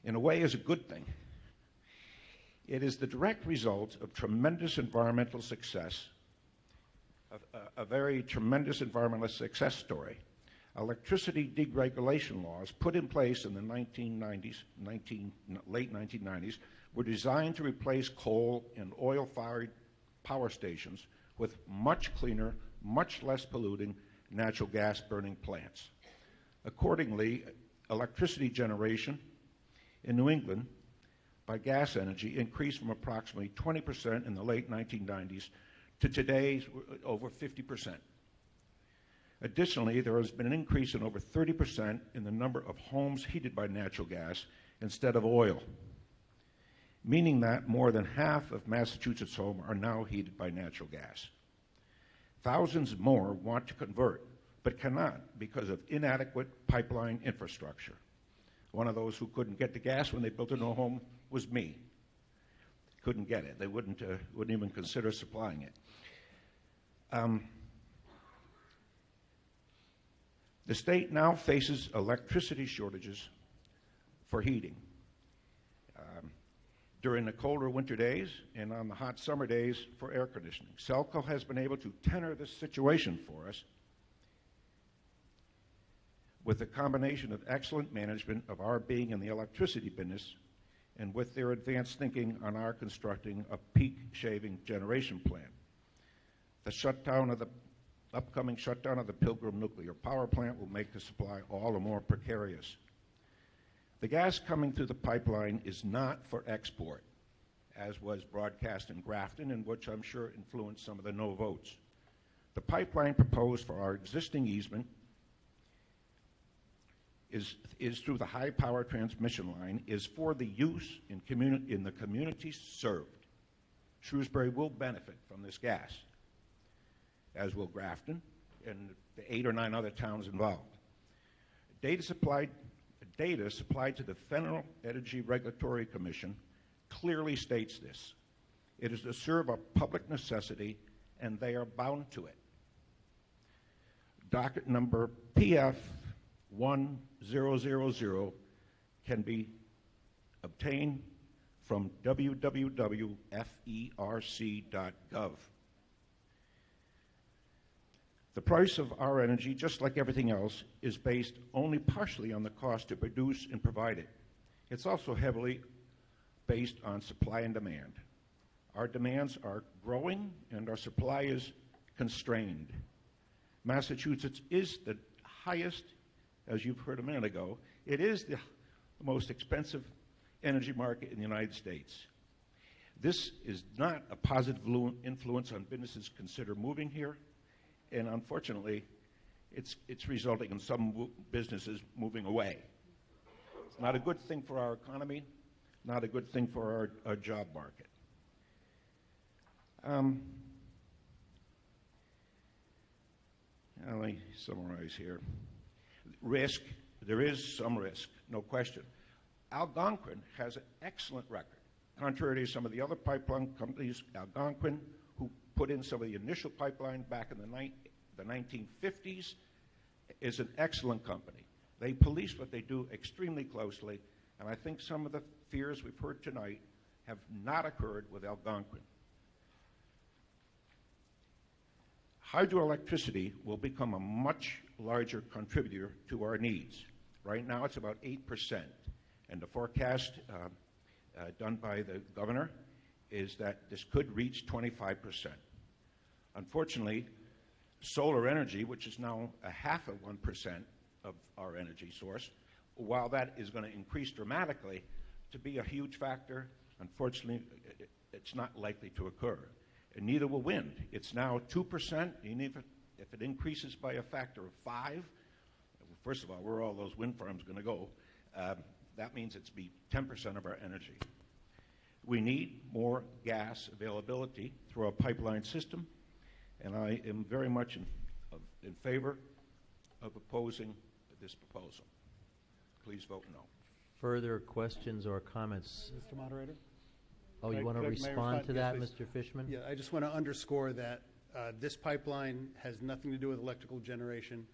in a way, is a good thing. It is the direct result of tremendous environmental success, a very tremendous environmental success story. Electricity deregulation laws put in place in the late 1990s were designed to replace coal and oil-fired power stations with much cleaner, much less polluting natural gas burning plants. Accordingly, electricity generation in New England by gas energy increased from approximately 20% in the late 1990s to today's over 50%. Additionally, there has been an increase in over 30% in the number of homes heated by natural gas instead of oil, meaning that more than half of Massachusetts' homes are now heated by natural gas. Thousands more want to convert, but cannot because of inadequate pipeline infrastructure. One of those who couldn't get the gas when they built a new home was me. Couldn't get it. They wouldn't even consider supplying it. The state now faces electricity shortages for heating. During the colder winter days and on the hot summer days for air conditioning. Selco has been able to tenor this situation for us with a combination of excellent management of our being in the electricity business and with their advanced thinking on our constructing a peak shaving generation plant. The upcoming shutdown of the Pilgrim nuclear power plant will make the supply all the more precarious. The gas coming through the pipeline is not for export, as was broadcast in Grafton, and which I'm sure influenced some of the no votes. The pipeline proposed for our existing easement is through the high power transmission line, is for the use in the communities served. Shrewsbury will benefit from this gas, as will Grafton and the 8 or 9 other towns involved. Data supplied to the Federal Energy Regulatory Commission clearly states this. It is to serve a public necessity, and they are bound to it. Docket number PF 1000 can be obtained from www.ferc.gov. The price of our energy, just like everything else, is based only partially on the cost to produce and provide it. It's also heavily based on supply and demand. Our demands are growing and our supply is constrained. Massachusetts is the highest, as you've heard a minute ago, it is the most expensive energy market in the United States. This is not a positive influence on businesses consider moving here. And unfortunately, it's resulting in some businesses moving away. It's not a good thing for our economy, not a good thing for our job market. Let me summarize here. Risk, there is some risk, no question. Algonquin has an excellent record. Contrary to some of the other pipeline companies, Algonquin, who put in some of the initial pipeline back in the 1950s, is an excellent company. They police what they do extremely closely, and I think some of the fears we've heard tonight have not occurred with Algonquin. Hydroelectricity will become a much larger contributor to our needs. Right now it's about 8%, and the forecast done by the governor is that this could reach 25%. Unfortunately, solar energy, which is now a half of 1% of our energy source, while that is going to increase dramatically to be a huge factor, unfortunately, it's not likely to occur. And neither will wind. It's now 2%, and if it increases by a factor of 5, first of all, where are all those wind farms going to go? That means it's be 10% of our energy. We need more gas availability through our pipeline system, and I am very much in favor of opposing this proposal. Please vote no. Further questions or comments? Mr. Moderator? Oh, you want to respond to that, Mr. Fishman? Yeah, I just want to underscore that this pipeline has nothing to do with electrical generation.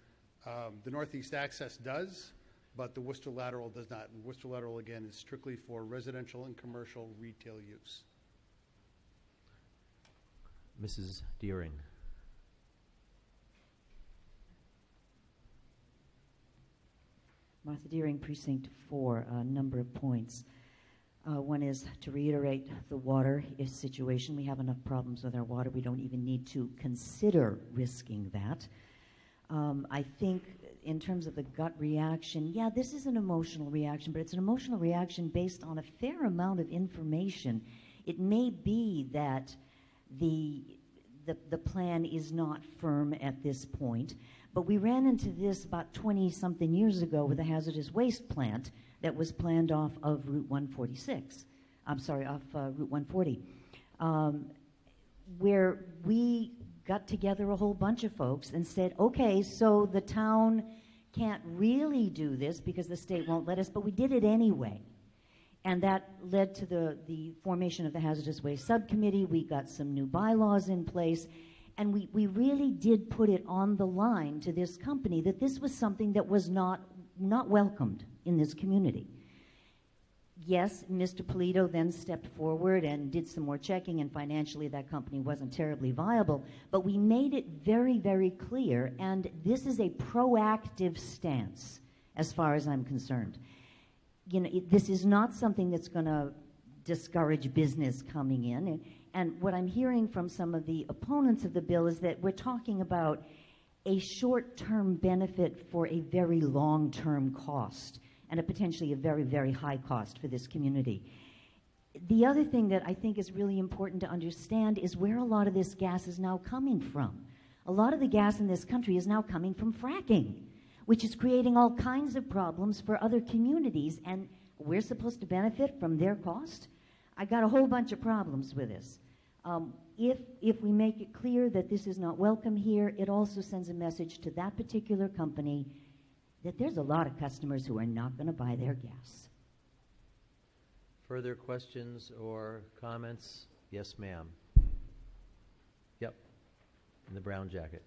The Northeast Access does, but the Worcester Lateral does not. And Worcester Lateral, again, is strictly for residential and commercial retail use. Mrs. Deering. Martha Deering, Precinct 4, a number of points. One is to reiterate the water situation. We have enough problems with our water. We don't even need to consider risking that. I think in terms of the gut reaction, yeah, this is an emotional reaction, but it's an emotional reaction based on a fair amount of information. It may be that the plan is not firm at this point, but we ran into this about 20-something years ago with a hazardous waste plant that was planned off of Route 146. I'm sorry, off Route 140, where we got together a whole bunch of folks and said, okay, so the town can't really do this because the state won't let us, but we did it anyway. And that led to the formation of the Hazardous Waste Subcommittee. We got some new bylaws in place, and we really did put it on the line to this company that this was something that was not welcomed in this community. Yes, Mr. Polito then stepped forward and did some more checking, and financially that company wasn't terribly viable, but we made it very, very clear, and this is a proactive stance as far as I'm concerned. You know, this is not something that's going to discourage business coming in, and what I'm hearing from some of the opponents of the bill is that we're talking about a short-term benefit for a very long-term cost, and potentially a very, very high cost for this community. The other thing that I think is really important to understand is where a lot of this gas is now coming from. A lot of the gas in this country is now coming from fracking, which is creating all kinds of problems for other communities, and we're supposed to benefit from their cost? I got a whole bunch of problems with this. If we make it clear that this is not welcome here, it also sends a message to that particular company that there's a lot of customers who are not going to buy their gas. Further questions or comments? Yes, ma'am. Yep, in the brown jacket.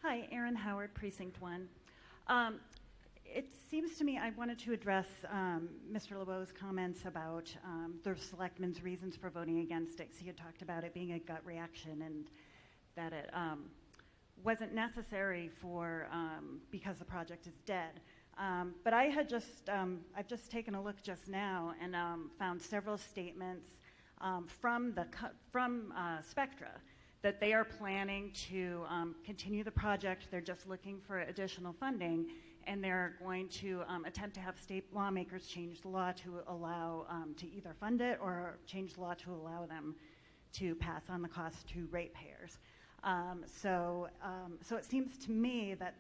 Hi, Erin Howard, Precinct 1. It seems to me I wanted to address Mr. LeBeau's comments about the selectmen's reasons for voting against it. So he had talked about it being a gut reaction and that it wasn't necessary for because the project is dead. But I had I've just taken a look just now and found several statements from Spectra that they are planning to continue the project. They're just looking for additional funding, and they're going to attempt to have state lawmakers change the law to allow to either fund it or change the law to allow them to pass on the cost to ratepayers. So it seems to me that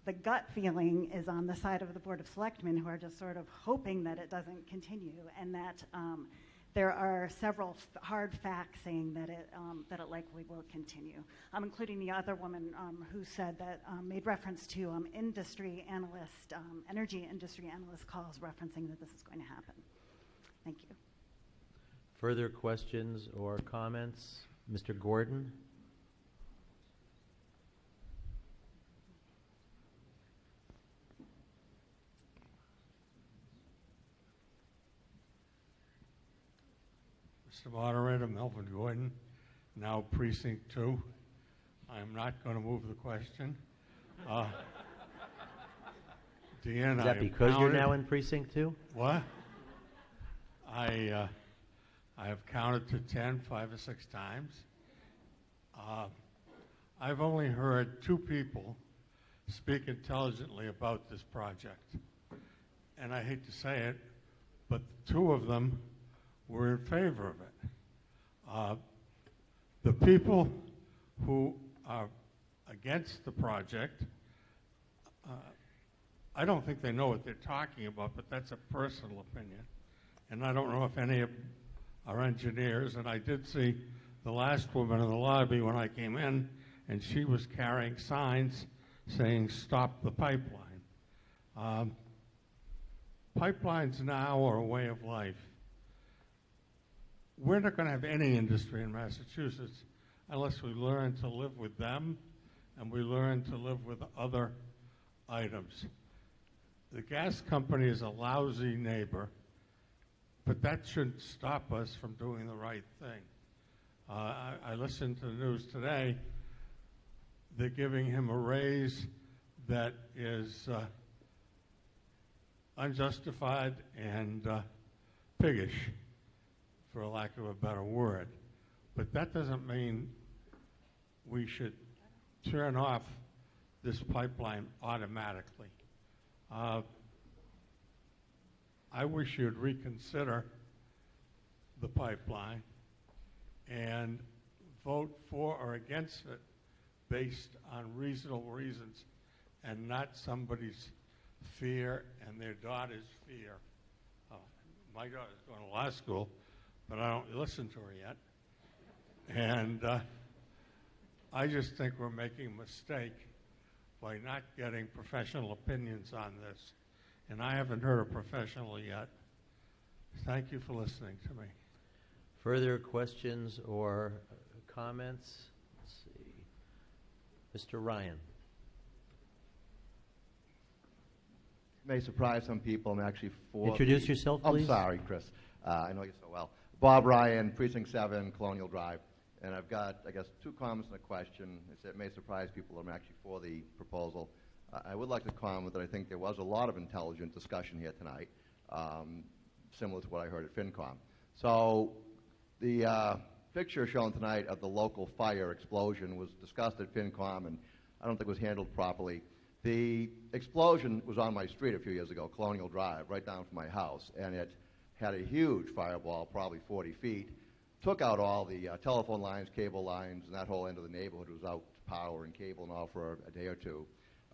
the gut feeling is on the side of the Board of Selectmen, who are just sort of hoping that it doesn't continue, and that there are several hard facts saying that it likely will continue, including the other woman who said that made reference to industry analyst, energy industry analyst calls referencing that this is going to happen. Thank you. Further questions or comments? Mr. Gordon? Mr. Moderator, Melvin Gordon, now Precinct 2. I am not going to move the question. Deanne, Is I that have because you're counted- now in precinct 2? What? I have counted to 10 5 or 6 times. I've only heard 2 people speak intelligently about this project. And I hate to say it, but 2 of them were in favor of it. The people who are against the project, I don't think they know what they're talking about, but that's a personal opinion. And I don't know if any of our engineers, and I did see the last woman in the lobby when I came in, and she was carrying signs saying, "Stop the pipeline." Pipelines now are a way of life. We're not going to have any industry in Massachusetts unless we learn to live with them and we learn to live with other items. The gas company is a lousy neighbor, but that shouldn't stop us from doing the right thing. I listened to the news today. They're giving him a raise that is unjustified and piggish, for lack of a better word. But that doesn't mean we should turn off this pipeline automatically. I wish you'd reconsider the pipeline and vote for or against it based on reasonable reasons and not somebody's fear and their daughter's fear. My daughter's going to law school, but I don't listen to her yet. And I just think we're making a mistake by not getting professional opinions on this. And I haven't heard a professional yet. Thank you for listening to me. Further questions or comments? Let's see. Mr. Ryan. May surprise some people. I'm actually for. Introduce yourself, please. I'm sorry, Chris. I know you so well. Bob Ryan, Precinct 7, Colonial Drive. And I've got, I guess, 2 comments and a question. It may surprise people. I'm actually for the proposal. I would like to comment that I think there was a lot of intelligent discussion here tonight, similar to what I heard at FinCom. So the picture shown tonight of the local fire explosion was discussed at FinCom, and I don't think it was handled properly. The explosion was on my street a few years ago, Colonial Drive, right down from my house, and it had a huge fireball, probably 40 feet, took out all the telephone lines, cable lines, and that whole end of the neighborhood was out to power and cable and all for a day or 2.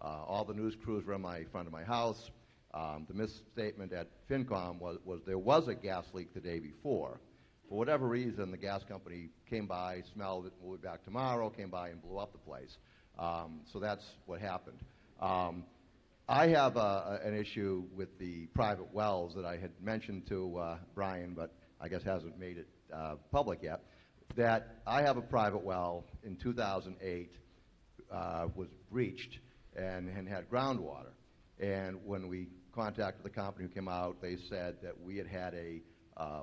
All the news crews were in my front of my house. The misstatement at FinCom was there was a gas leak the day before. For whatever reason, the gas company came by, smelled it, we'll be back tomorrow, came by and blew up the place. So that's what happened. I have an issue with the private wells that I had mentioned to Brian, but I guess hasn't made it public yet, that I have a private well in 2008 was breached and had groundwater. And when we contacted the company who came out, they said that we had had a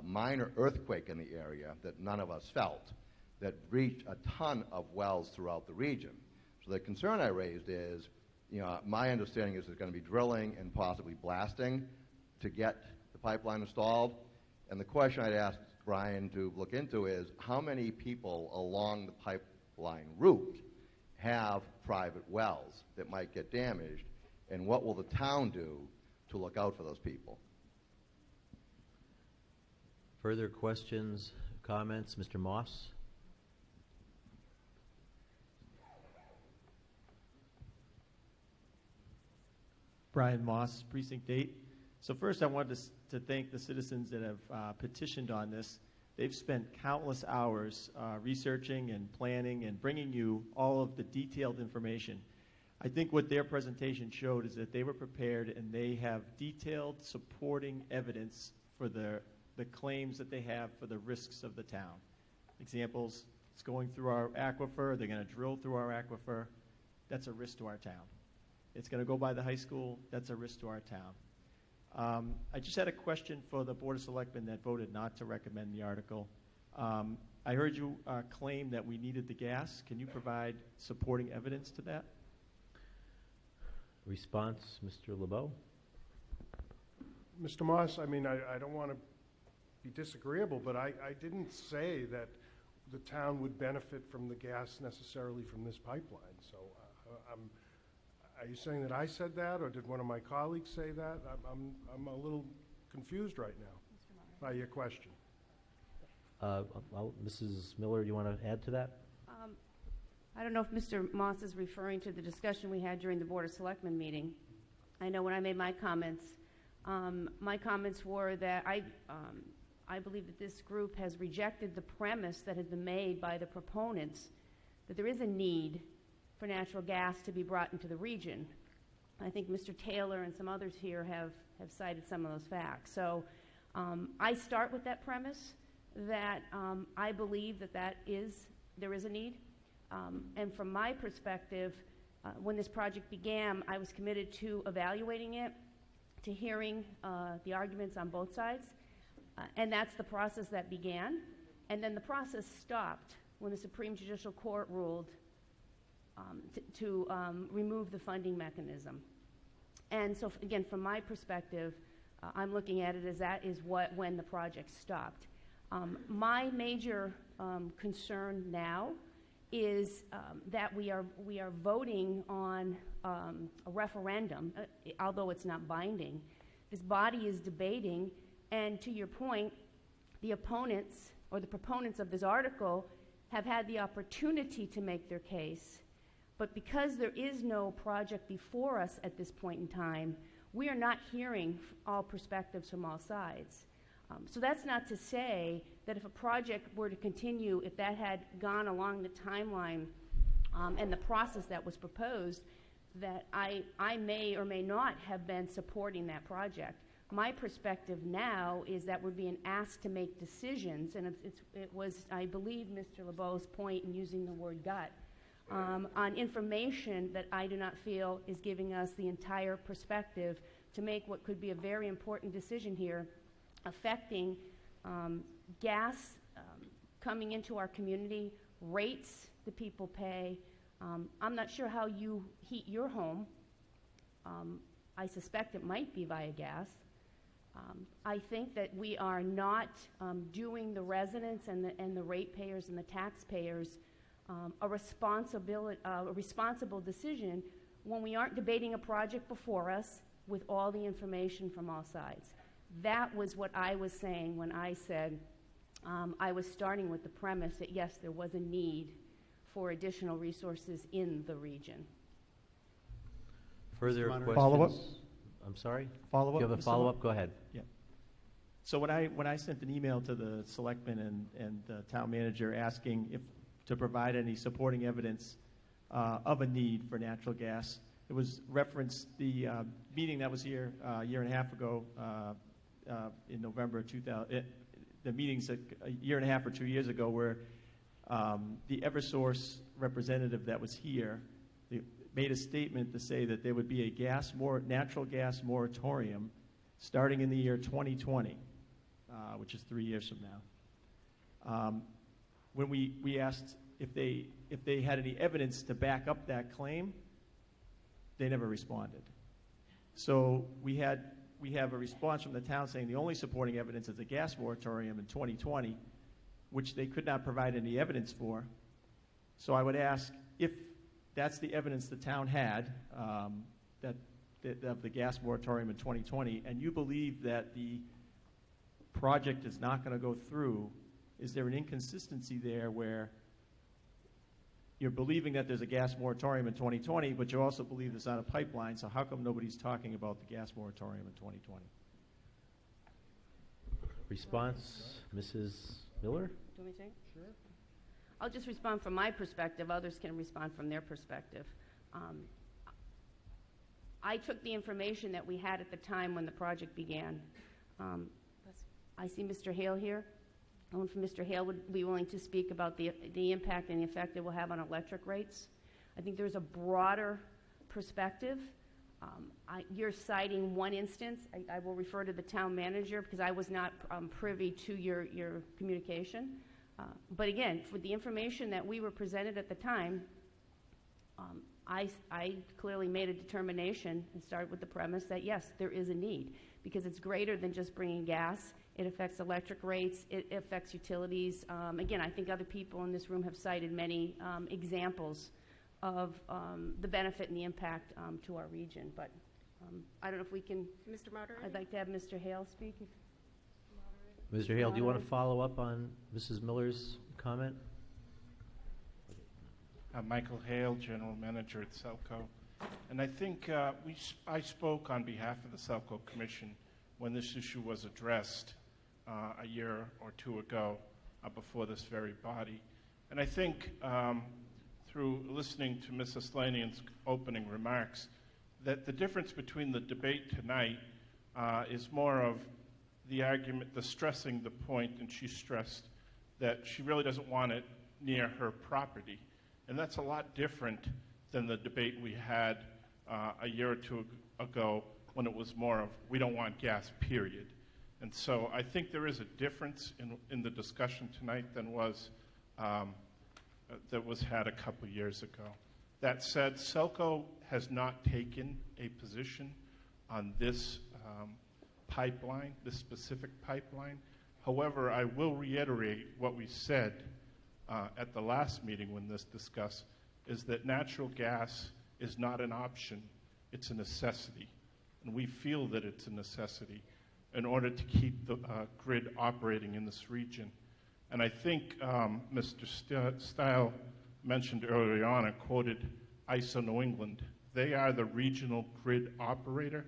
minor earthquake in the area that none of us felt that breached a ton of wells throughout the region. So the concern I raised is, my understanding is there's going to be drilling and possibly blasting to get the pipeline installed. And the question I'd asked Brian to look into is how many people along the pipeline route have private wells that might get damaged, and what will the town do to look out for those people? Further questions, comments? Mr. Moss? Brian Moss, Precinct 8. So first I wanted to thank the citizens that have petitioned on this. They've spent countless hours researching and planning and bringing you all of the detailed information. I think what their presentation showed is that they were prepared and they have detailed supporting evidence for the claims that they have for the risks of the town. Examples, it's going through our aquifer, they're going to drill through our aquifer. That's a risk to our town. It's going to go by the high school. That's a risk to our town. I just had a question for the Board of Selectmen that voted not to recommend the article. I heard you claim that we needed the gas. Can you provide supporting evidence to that? Response, Mr. LeBeau? Mr. Moss, I mean, I don't want to be disagreeable, but I didn't say that the town would benefit from the gas necessarily from this pipeline. So are you saying that I said that, or did one of my colleagues say that? I'm a little confused right now by your question. Mrs. Miller, do you want to add to that? I don't know if Mr. Moss is referring to the discussion we had during the Board of Selectmen meeting. I know when I made my comments were that I believe that this group has rejected the premise that has been made by the proponents that there is a need for natural gas to be brought into the region. I think Mr. Taylor and some others here have cited some of those facts. So I start with that premise that I believe that there is a need. And from my perspective, when this project began, I was committed to evaluating it, to hearing the arguments on both sides. And that's the process that began. And then the process stopped when the Supreme Judicial Court ruled to remove the funding mechanism. And so, again, from my perspective, I'm looking at it as that is when the project stopped. My major concern now is that we are voting on a referendum, although it's not binding. This body is debating, and to your point, the opponents or the proponents of this article have had the opportunity to make their case. But because there is no project before us at this point in time, we are not hearing all perspectives from all sides. So that's not to say that if a project were to continue, if that had gone along the timeline and the process that was proposed, that I may or may not have been supporting that project. My perspective now is that we're being asked to make decisions, and it was, I believe, Mr. LeBeau's point in using the word gut, on information that I do not feel is giving us the entire perspective to make what could be a very important decision here affecting gas coming into our community, rates that people pay. I'm not sure how you heat your home. I suspect it might be via gas. I think that we are not doing the residents and the ratepayers and the taxpayers a responsible decision when we aren't debating a project before us with all the information from all sides. That was what I was saying when I said I was starting with the premise that, yes, there was a need for additional resources in the region. Further questions? Follow-up? I'm sorry? Follow-up? You have a follow-up? Go ahead. Yeah. So when I sent an email to the selectmen and the town manager asking if to provide any supporting evidence of a need for natural gas, it was referenced the meeting that was here a year and a half ago in November of 2000. The meetings a year and a half or 2 years ago where the Eversource representative that was here made a statement to say that there would be a natural gas moratorium starting in the year 2020, which is 3 years from now. When we asked if they had any evidence to back up that claim, they never responded. So we have a response from the town saying the only supporting evidence is a gas moratorium in 2020, which they could not provide any evidence for. So I would ask if that's the evidence the town had of the gas moratorium in 2020, and you believe that the project is not going to go through, is there an inconsistency there where you're believing that there's a gas moratorium in 2020, but you also believe there's not a pipeline, so how come nobody's talking about the gas moratorium in 2020? Response, Mrs. Miller? Do you want me to take? Sure. I'll just respond from my perspective. Others can respond from their perspective. I took the information that we had at the time when the project began. I see Mr. Hale here. I wonder if Mr. Hale would be willing to speak about the impact and the effect it will have on electric rates. I think there's a broader perspective. You're citing one instance. I will refer to the town manager because I was not privy to your communication. But again, for the information that we were presented at the time, I clearly made a determination and started with the premise that, yes, there is a need. because it's greater than just bringing gas. It affects electric rates, it affects utilities. Again, I think other people in this room have cited many examples of the benefit and the impact to our region. But I don't know if we can. Mr. Moderator? I'd like to have Mr. Hale speak. Mr. Hale, do you want to follow up on Mrs. Miller's comment? Michael Hale, General Manager at Selco. And I think I spoke on behalf of the Selco Commission when this issue was addressed a year or two ago before this very body. And I think through listening to Mrs. Slanian's opening remarks, that the difference between the debate tonight is more of the argument, the stressing the point, and she stressed that she really doesn't want it near her property. And that's a lot different than the debate we had a year or two ago when it was more of, we don't want gas, period. And so I think there is a difference in the discussion tonight than was that was had a couple years ago. That said, Selco has not taken a position on this pipeline, this specific pipeline. However, I will reiterate what we said at the last meeting when this discussed, is that natural gas is not an option, it's a necessity. And we feel that it's a necessity in order to keep the grid operating in this region. And I think Mr. Stile mentioned earlier on, I quoted ISO New England. They are the regional grid operator.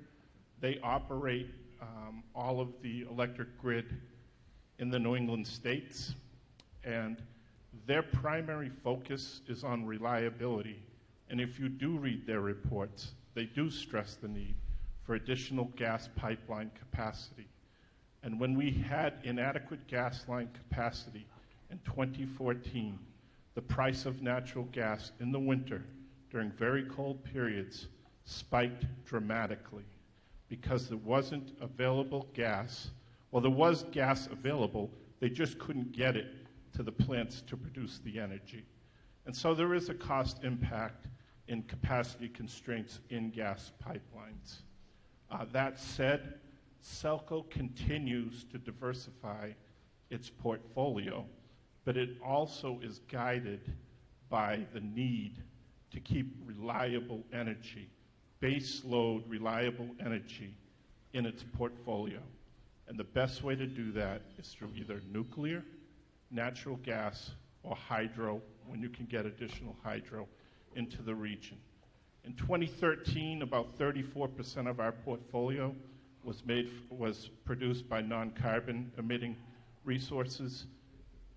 They operate all of the electric grid in the New England states, and their primary focus is on reliability. And if you do read their reports, they do stress the need for additional gas pipeline capacity. And when we had inadequate gas line capacity in 2014, the price of natural gas in the winter during very cold periods spiked dramatically because there wasn't available gas. Well, there was gas available, they just couldn't get it to the plants to produce the energy. And so there is a cost impact in capacity constraints in gas pipelines. That said, Selco continues to diversify its portfolio, but it also is guided by the need to keep reliable energy, base load reliable energy in its portfolio. And the best way to do that is through either nuclear, natural gas, or hydro, when you can get additional hydro into the region. In 2013, about 34% of our portfolio was produced by non-carbon emitting resources.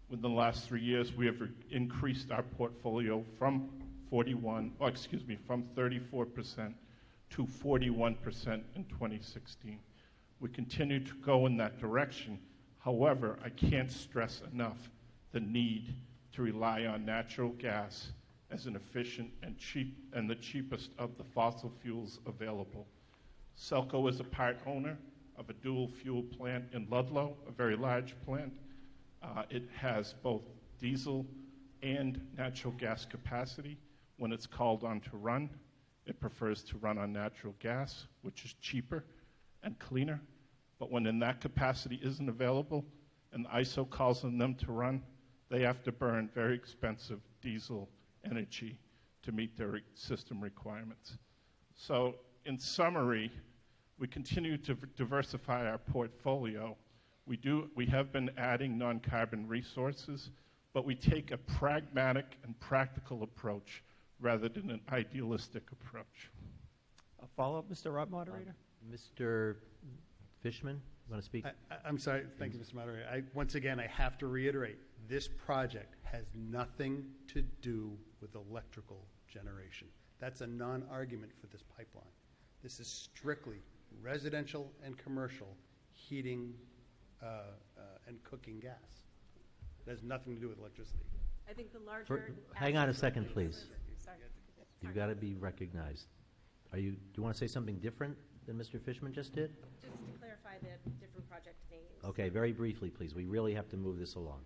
Within the last 3 years, we have increased our portfolio from 34% to 41% in 2016. We continue to go in that direction. However, I can't stress enough the need to rely on natural gas as an efficient and cheap and the cheapest of the fossil fuels available. Selco is a part owner of a dual fuel plant in Ludlow, a very large plant. It has both diesel and natural gas capacity. When it's called on to run, it prefers to run on natural gas, which is cheaper and cleaner. But when in that capacity isn't available and ISO calls on them to run, they have to burn very expensive diesel energy to meet their system requirements. So in summary, we continue to diversify our portfolio. We have been adding non-carbon resources, but we take a pragmatic and practical approach rather than an idealistic approach. A follow-up, Mr. Rob Moderator? Mr. Fishman, you want to speak? I'm sorry. Thank you, Mr. Moderator. Once again, I have to reiterate, this project has nothing to do with electrical generation. That's a non-argument for this pipeline. This is strictly residential and commercial heating and cooking gas. It has nothing to do with electricity. I think the larger... Hang on a second, please. Sorry. You've got to be recognized. Do you want to say something different than Mr. Fishman just did? Just to clarify the different project names. Okay, very briefly, please. We really have to move this along.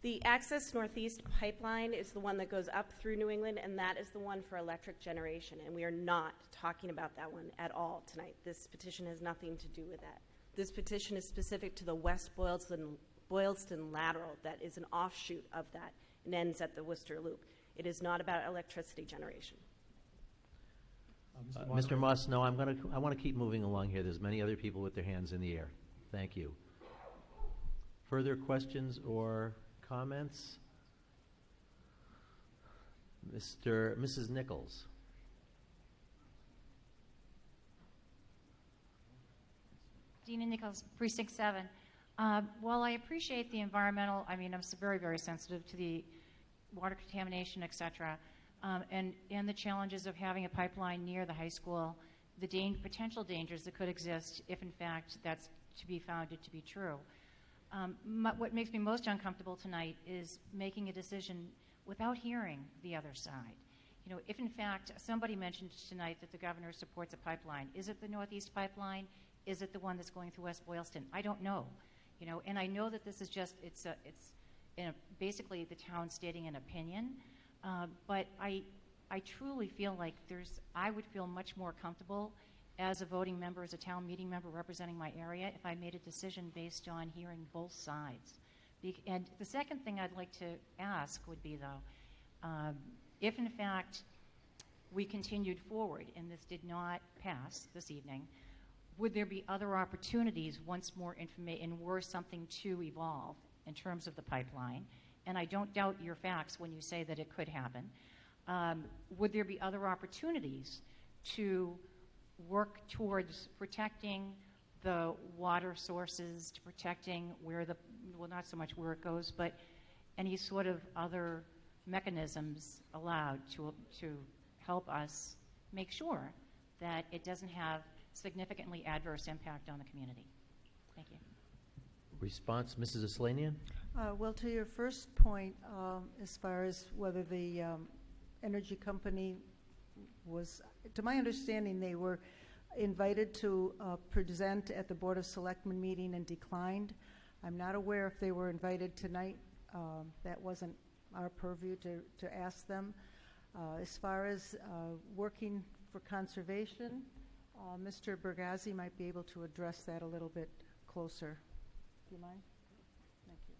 The Access Northeast pipeline is the one that goes up through New England, and that is the one for electric generation. And we are not talking about that one at all tonight. This petition has nothing to do with that. This petition is specific to the West Boylston lateral that is an offshoot of that and ends at the Worcester Loop. It is not about electricity generation. Mr. Moss, no, I want to keep moving along here. There's many other people with their hands in the air. Thank you. Further questions or comments? Mrs. Nichols. Dina Nichols, Precinct 7. While I appreciate the environmental, I'm very, very sensitive to the water contamination, et cetera, and the challenges of having a pipeline near the high school, the potential dangers that could exist if, in fact, that's to be founded to be true. What makes me most uncomfortable tonight is making a decision without hearing the other side. If in fact somebody mentioned tonight that the governor supports a pipeline, is it the Northeast Pipeline? Is it the one that's going through West Boylston? I don't know. And I know that this is just basically the town stating an opinion, but I truly feel like I would feel much more comfortable as a voting member, as a town meeting member representing my area, if I made a decision based on hearing both sides. And the second thing I'd like to ask would be, though, if in fact we continued forward and this did not pass this evening, would there be other opportunities once more information, and were something to evolve in terms of the pipeline? And I don't doubt your facts when you say that it could happen. Would there be other opportunities to work towards protecting the water sources, to protecting not so much where it goes, but any sort of other mechanisms allowed to help us make sure that it doesn't have significantly adverse impact on the community? Thank you. Response, Mrs. Aslanian? Well, to your first point, as far as whether the energy company was, to my understanding, they were invited to present at the Board of Selectmen meeting and declined. I'm not aware if they were invited tonight. That wasn't our purview to ask them. As far as working for conservation, Mr. Bergazzi might be able to address that a little bit closer. Do you mind? Thank you.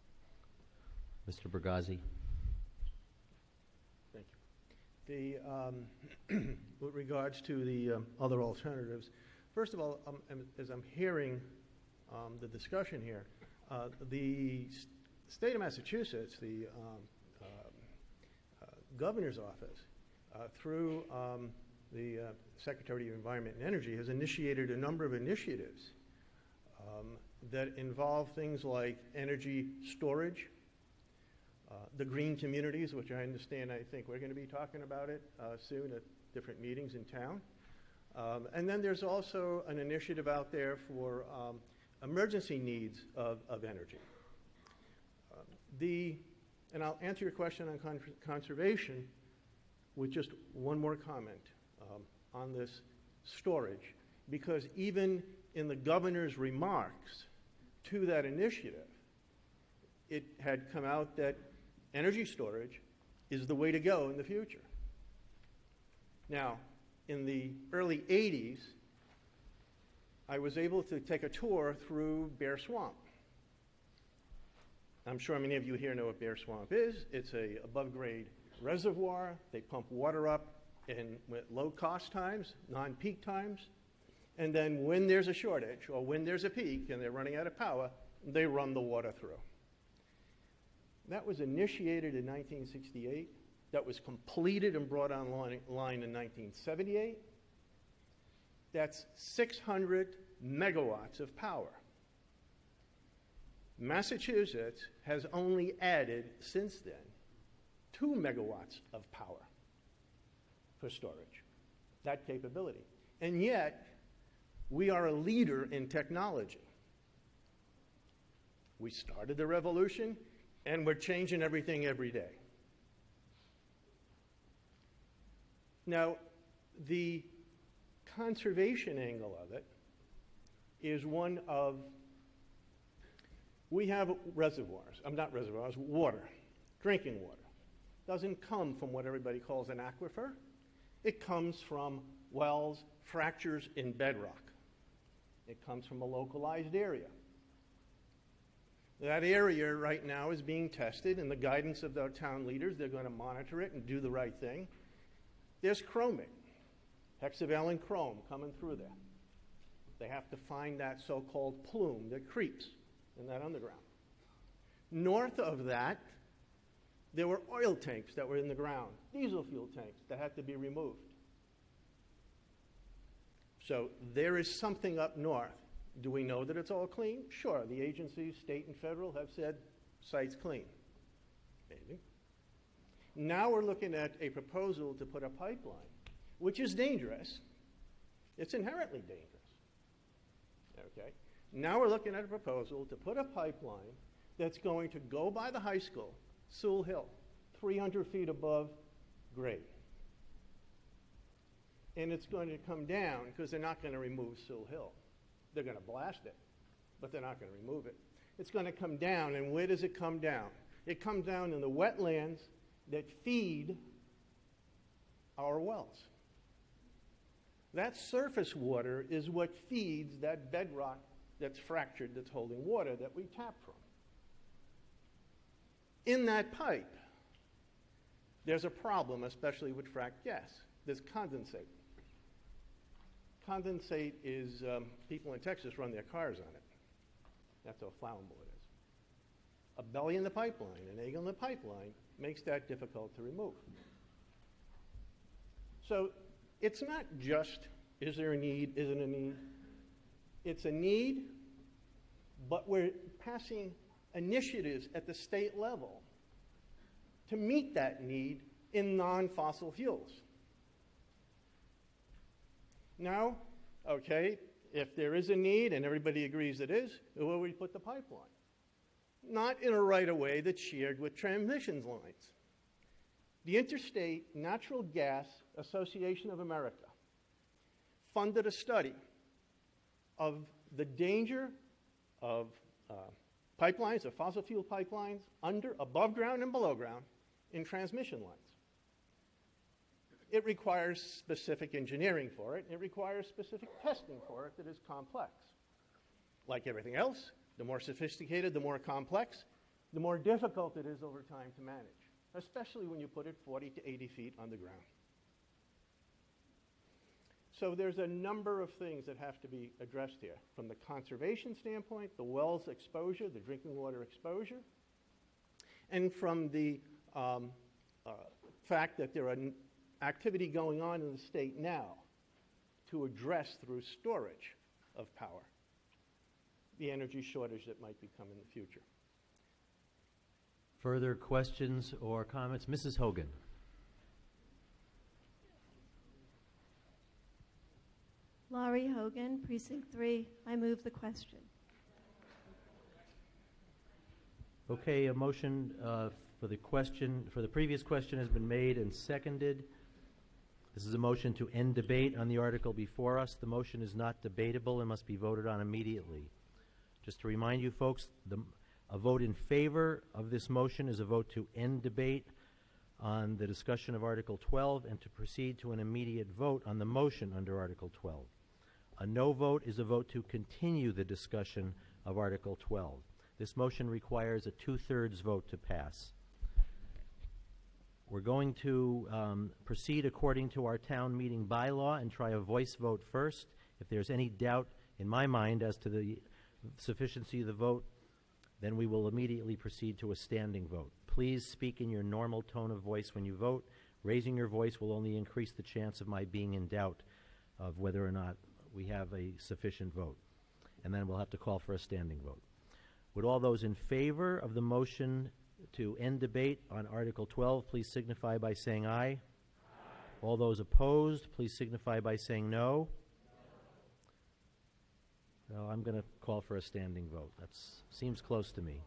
Mr. Bergazzi. Thank you. With regards to the other alternatives, first of all, as I'm hearing the discussion here, the state of Massachusetts, the governor's office, through the Secretary of Environment and Energy, has initiated a number of initiatives that involve things like energy storage, the green communities, which I understand, I think we're going to be talking about it soon at different meetings in town. And then there's also an initiative out there for emergency needs of energy. And I'll answer your question on conservation with just one more comment on this storage, because even in the governor's remarks to that initiative, it had come out that energy storage is the way to go in the future. Now, in the early 80s, I was able to take a tour through Bear Swamp. I'm sure many of you here know what Bear Swamp is. It's a above-grade reservoir. They pump water up in low-cost times, non-peak times, and then when there's a shortage or when there's a peak and they're running out of power, they run the water through. That was initiated in 1968. That was completed and brought online in 1978. That's 600 megawatts of power. Massachusetts has only added, since then, 2 megawatts of power for storage, that capability. And yet, we are a leader in technology. We started the revolution, and we're changing everything every day. Now, the conservation angle of it is one of We have reservoirs, not reservoirs, water, drinking water. Doesn't come from what everybody calls an aquifer. It comes from wells, fractures in bedrock. It comes from a localized area. That area right now is being tested, and the guidance of our town leaders, they're going to monitor it and do the right thing. There's chromic, hexavalent chrome coming through there. They have to find that so-called plume that creeps in that underground. North of that, there were oil tanks that were in the ground, diesel fuel tanks that had to be removed. So there is something up north. Do we know that it's all clean? Sure, the agencies, state and federal, have said site's clean. Maybe. Now we're looking at a proposal to put a pipeline, which is dangerous. It's inherently dangerous. Okay? Now we're looking at a proposal to put a pipeline that's going to go by the high school, Sewell Hill, 300 feet above grade. And it's going to come down because they're not going to remove Sewell Hill. They're going to blast it, but they're not going to remove it. It's going to come down, and where does it come down? It comes down in the wetlands that feed our wells. That surface water is what feeds that bedrock that's fractured, that's holding water that we tap from. In that pipe, there's a problem, especially with fracked gas. There's condensate. Condensate is, people in Texas run their cars on it. That's how flammable it is. A belly in the pipeline, an egg in the pipeline, makes that difficult to remove. So it's not just, is there a need, isn't a need? It's a need, but we're passing initiatives at the state level to meet that need in non-fossil fuels. Now, okay, if there is a need, and everybody agrees it is, where will we put the pipeline? Not in a right-of-way that's shared with transmission lines. The Interstate Natural Gas Association of America funded a study of the danger of pipelines, of fossil fuel pipelines, above ground and below ground in transmission lines. It requires specific engineering for it. It requires specific testing for it that is complex. Like everything else, the more sophisticated, the more complex, the more difficult it is over time to manage, especially when you put it 40 to 80 feet underground. So there's a number of things that have to be addressed here. From the conservation standpoint, the wells exposure, the drinking water exposure, and from the fact that there are activity going on in the state now to address through storage of power the energy shortage that might become in the future. Further questions or comments? Mrs. Hogan. Laurie Hogan, Precinct 3. I move the question. Okay, a motion for the previous question has been made and seconded. This is a motion to end debate on the article before us. The motion is not debatable and must be voted on immediately. Just to remind you folks, a vote in favor of this motion is a vote to end debate on the discussion of Article 12 and to proceed to an immediate vote on the motion under Article 12. A no vote is a vote to continue the discussion of Article 12. This motion requires a 2/3 vote to pass. We're going to proceed according to our town meeting bylaw and try a voice vote first. If there's any doubt in my mind as to the sufficiency of the vote, then we will immediately proceed to a standing vote. Please speak in your normal tone of voice when you vote. Raising your voice will only increase the chance of my being in doubt of whether or not we have a sufficient vote. And then we'll have to call for a standing vote. Would all those in favor of the motion to end debate on Article 12 please signify by saying aye? Aye. All those opposed, please signify by saying no. Well, I'm going to call for a standing vote. That seems close to me.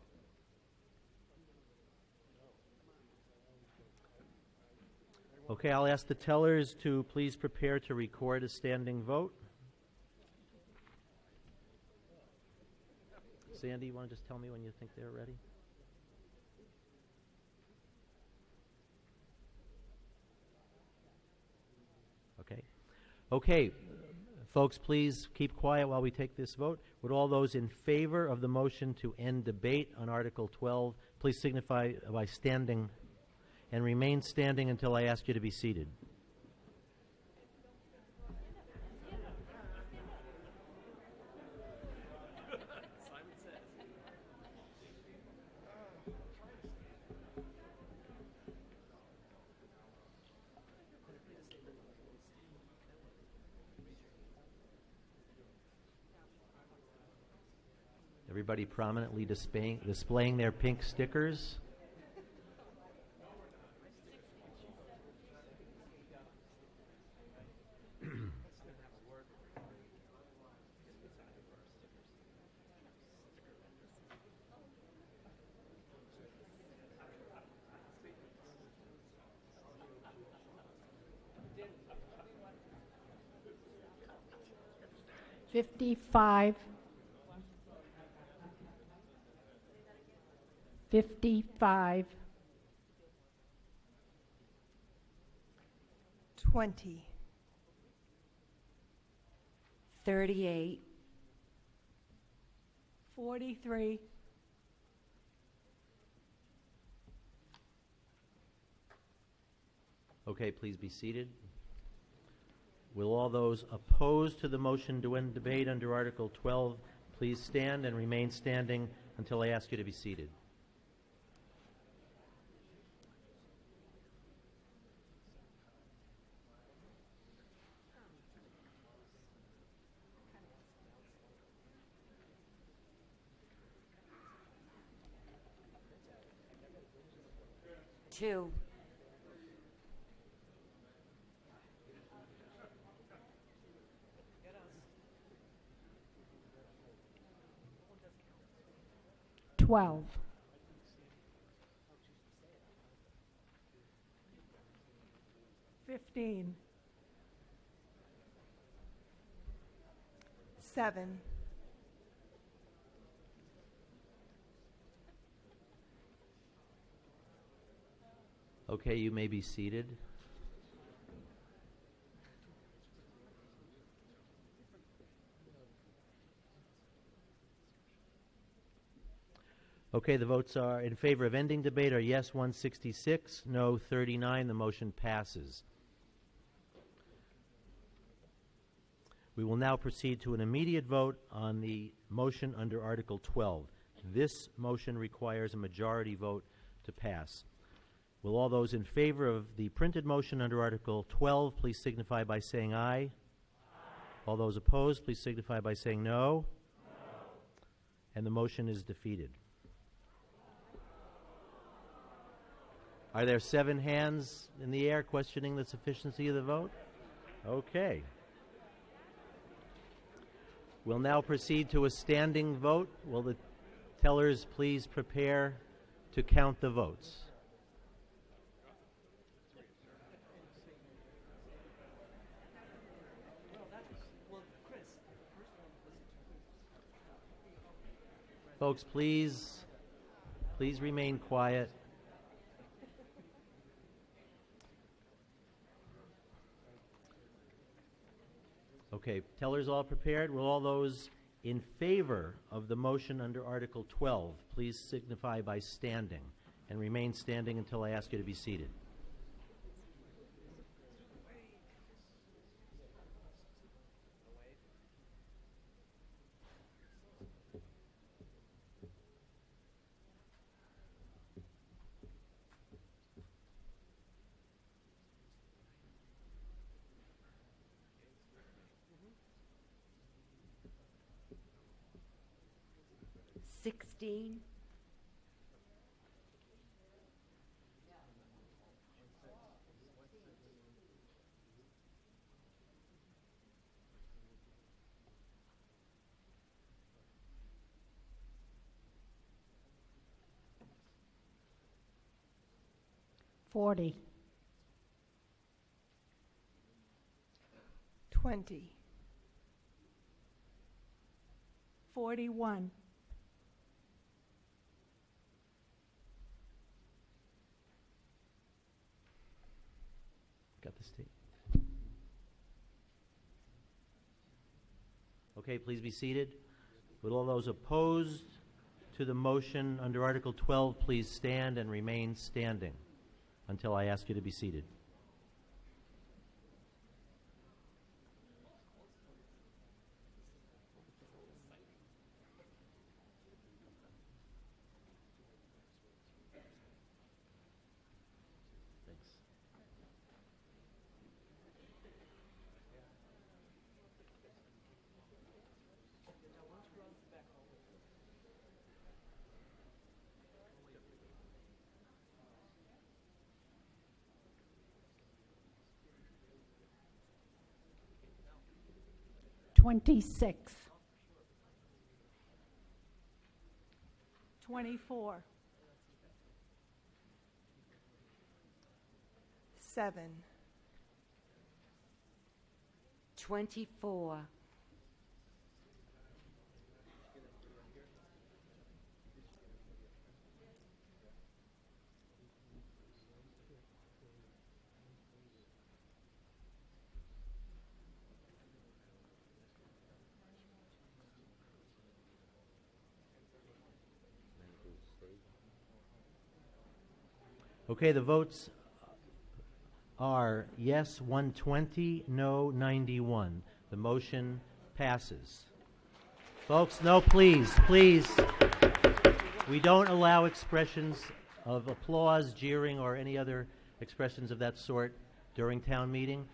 Okay, I'll ask the tellers to please prepare to record a standing vote. Sandy, you want to just tell me when you think they're ready? Okay. Okay, folks, please keep quiet while we take this vote. Would all those in favor of the motion to end debate on Article 12 please signify by standing and remain standing until I ask you to be seated. Everybody prominently displaying their pink stickers. $55. 55. 20. 38. 43. 'Okay, please be seated. Will all those opposed to the motion to end debate under Article 12 please stand and remain standing until I ask you to be seated? Two. $12. 15. 7. 'Okay, you may be seated. Okay, the votes are in favor of ending debate are yes 166, no 39. The motion passes. We will now proceed to an immediate vote on the motion under Article 12. This motion requires a majority vote to pass. Will all those in favor of the printed motion under Article 12 please signify by saying aye? Aye. All those opposed, please signify by saying no. No. And the motion is defeated. Are there 7 hands in the air questioning the sufficiency of the vote? Okay. We'll now proceed to a standing vote. Will the tellers please prepare to count the votes? Folks, please remain quiet. Okay, tellers all prepared? Will all those in favor of the motion under Article 12 please signify by standing and remain standing until I ask you to be seated? $16. 40. 20. 41. the state. Okay, please be seated. Would all those opposed to the motion under Article 12 please stand and remain standing until I ask you to be seated. Thanks. Twenty-six. 24. 7. 24. Okay, the votes are yes 120, no 91. The motion passes. Folks, no, please, please. We don't allow expressions of applause, jeering, or any other expressions of that sort during town meeting.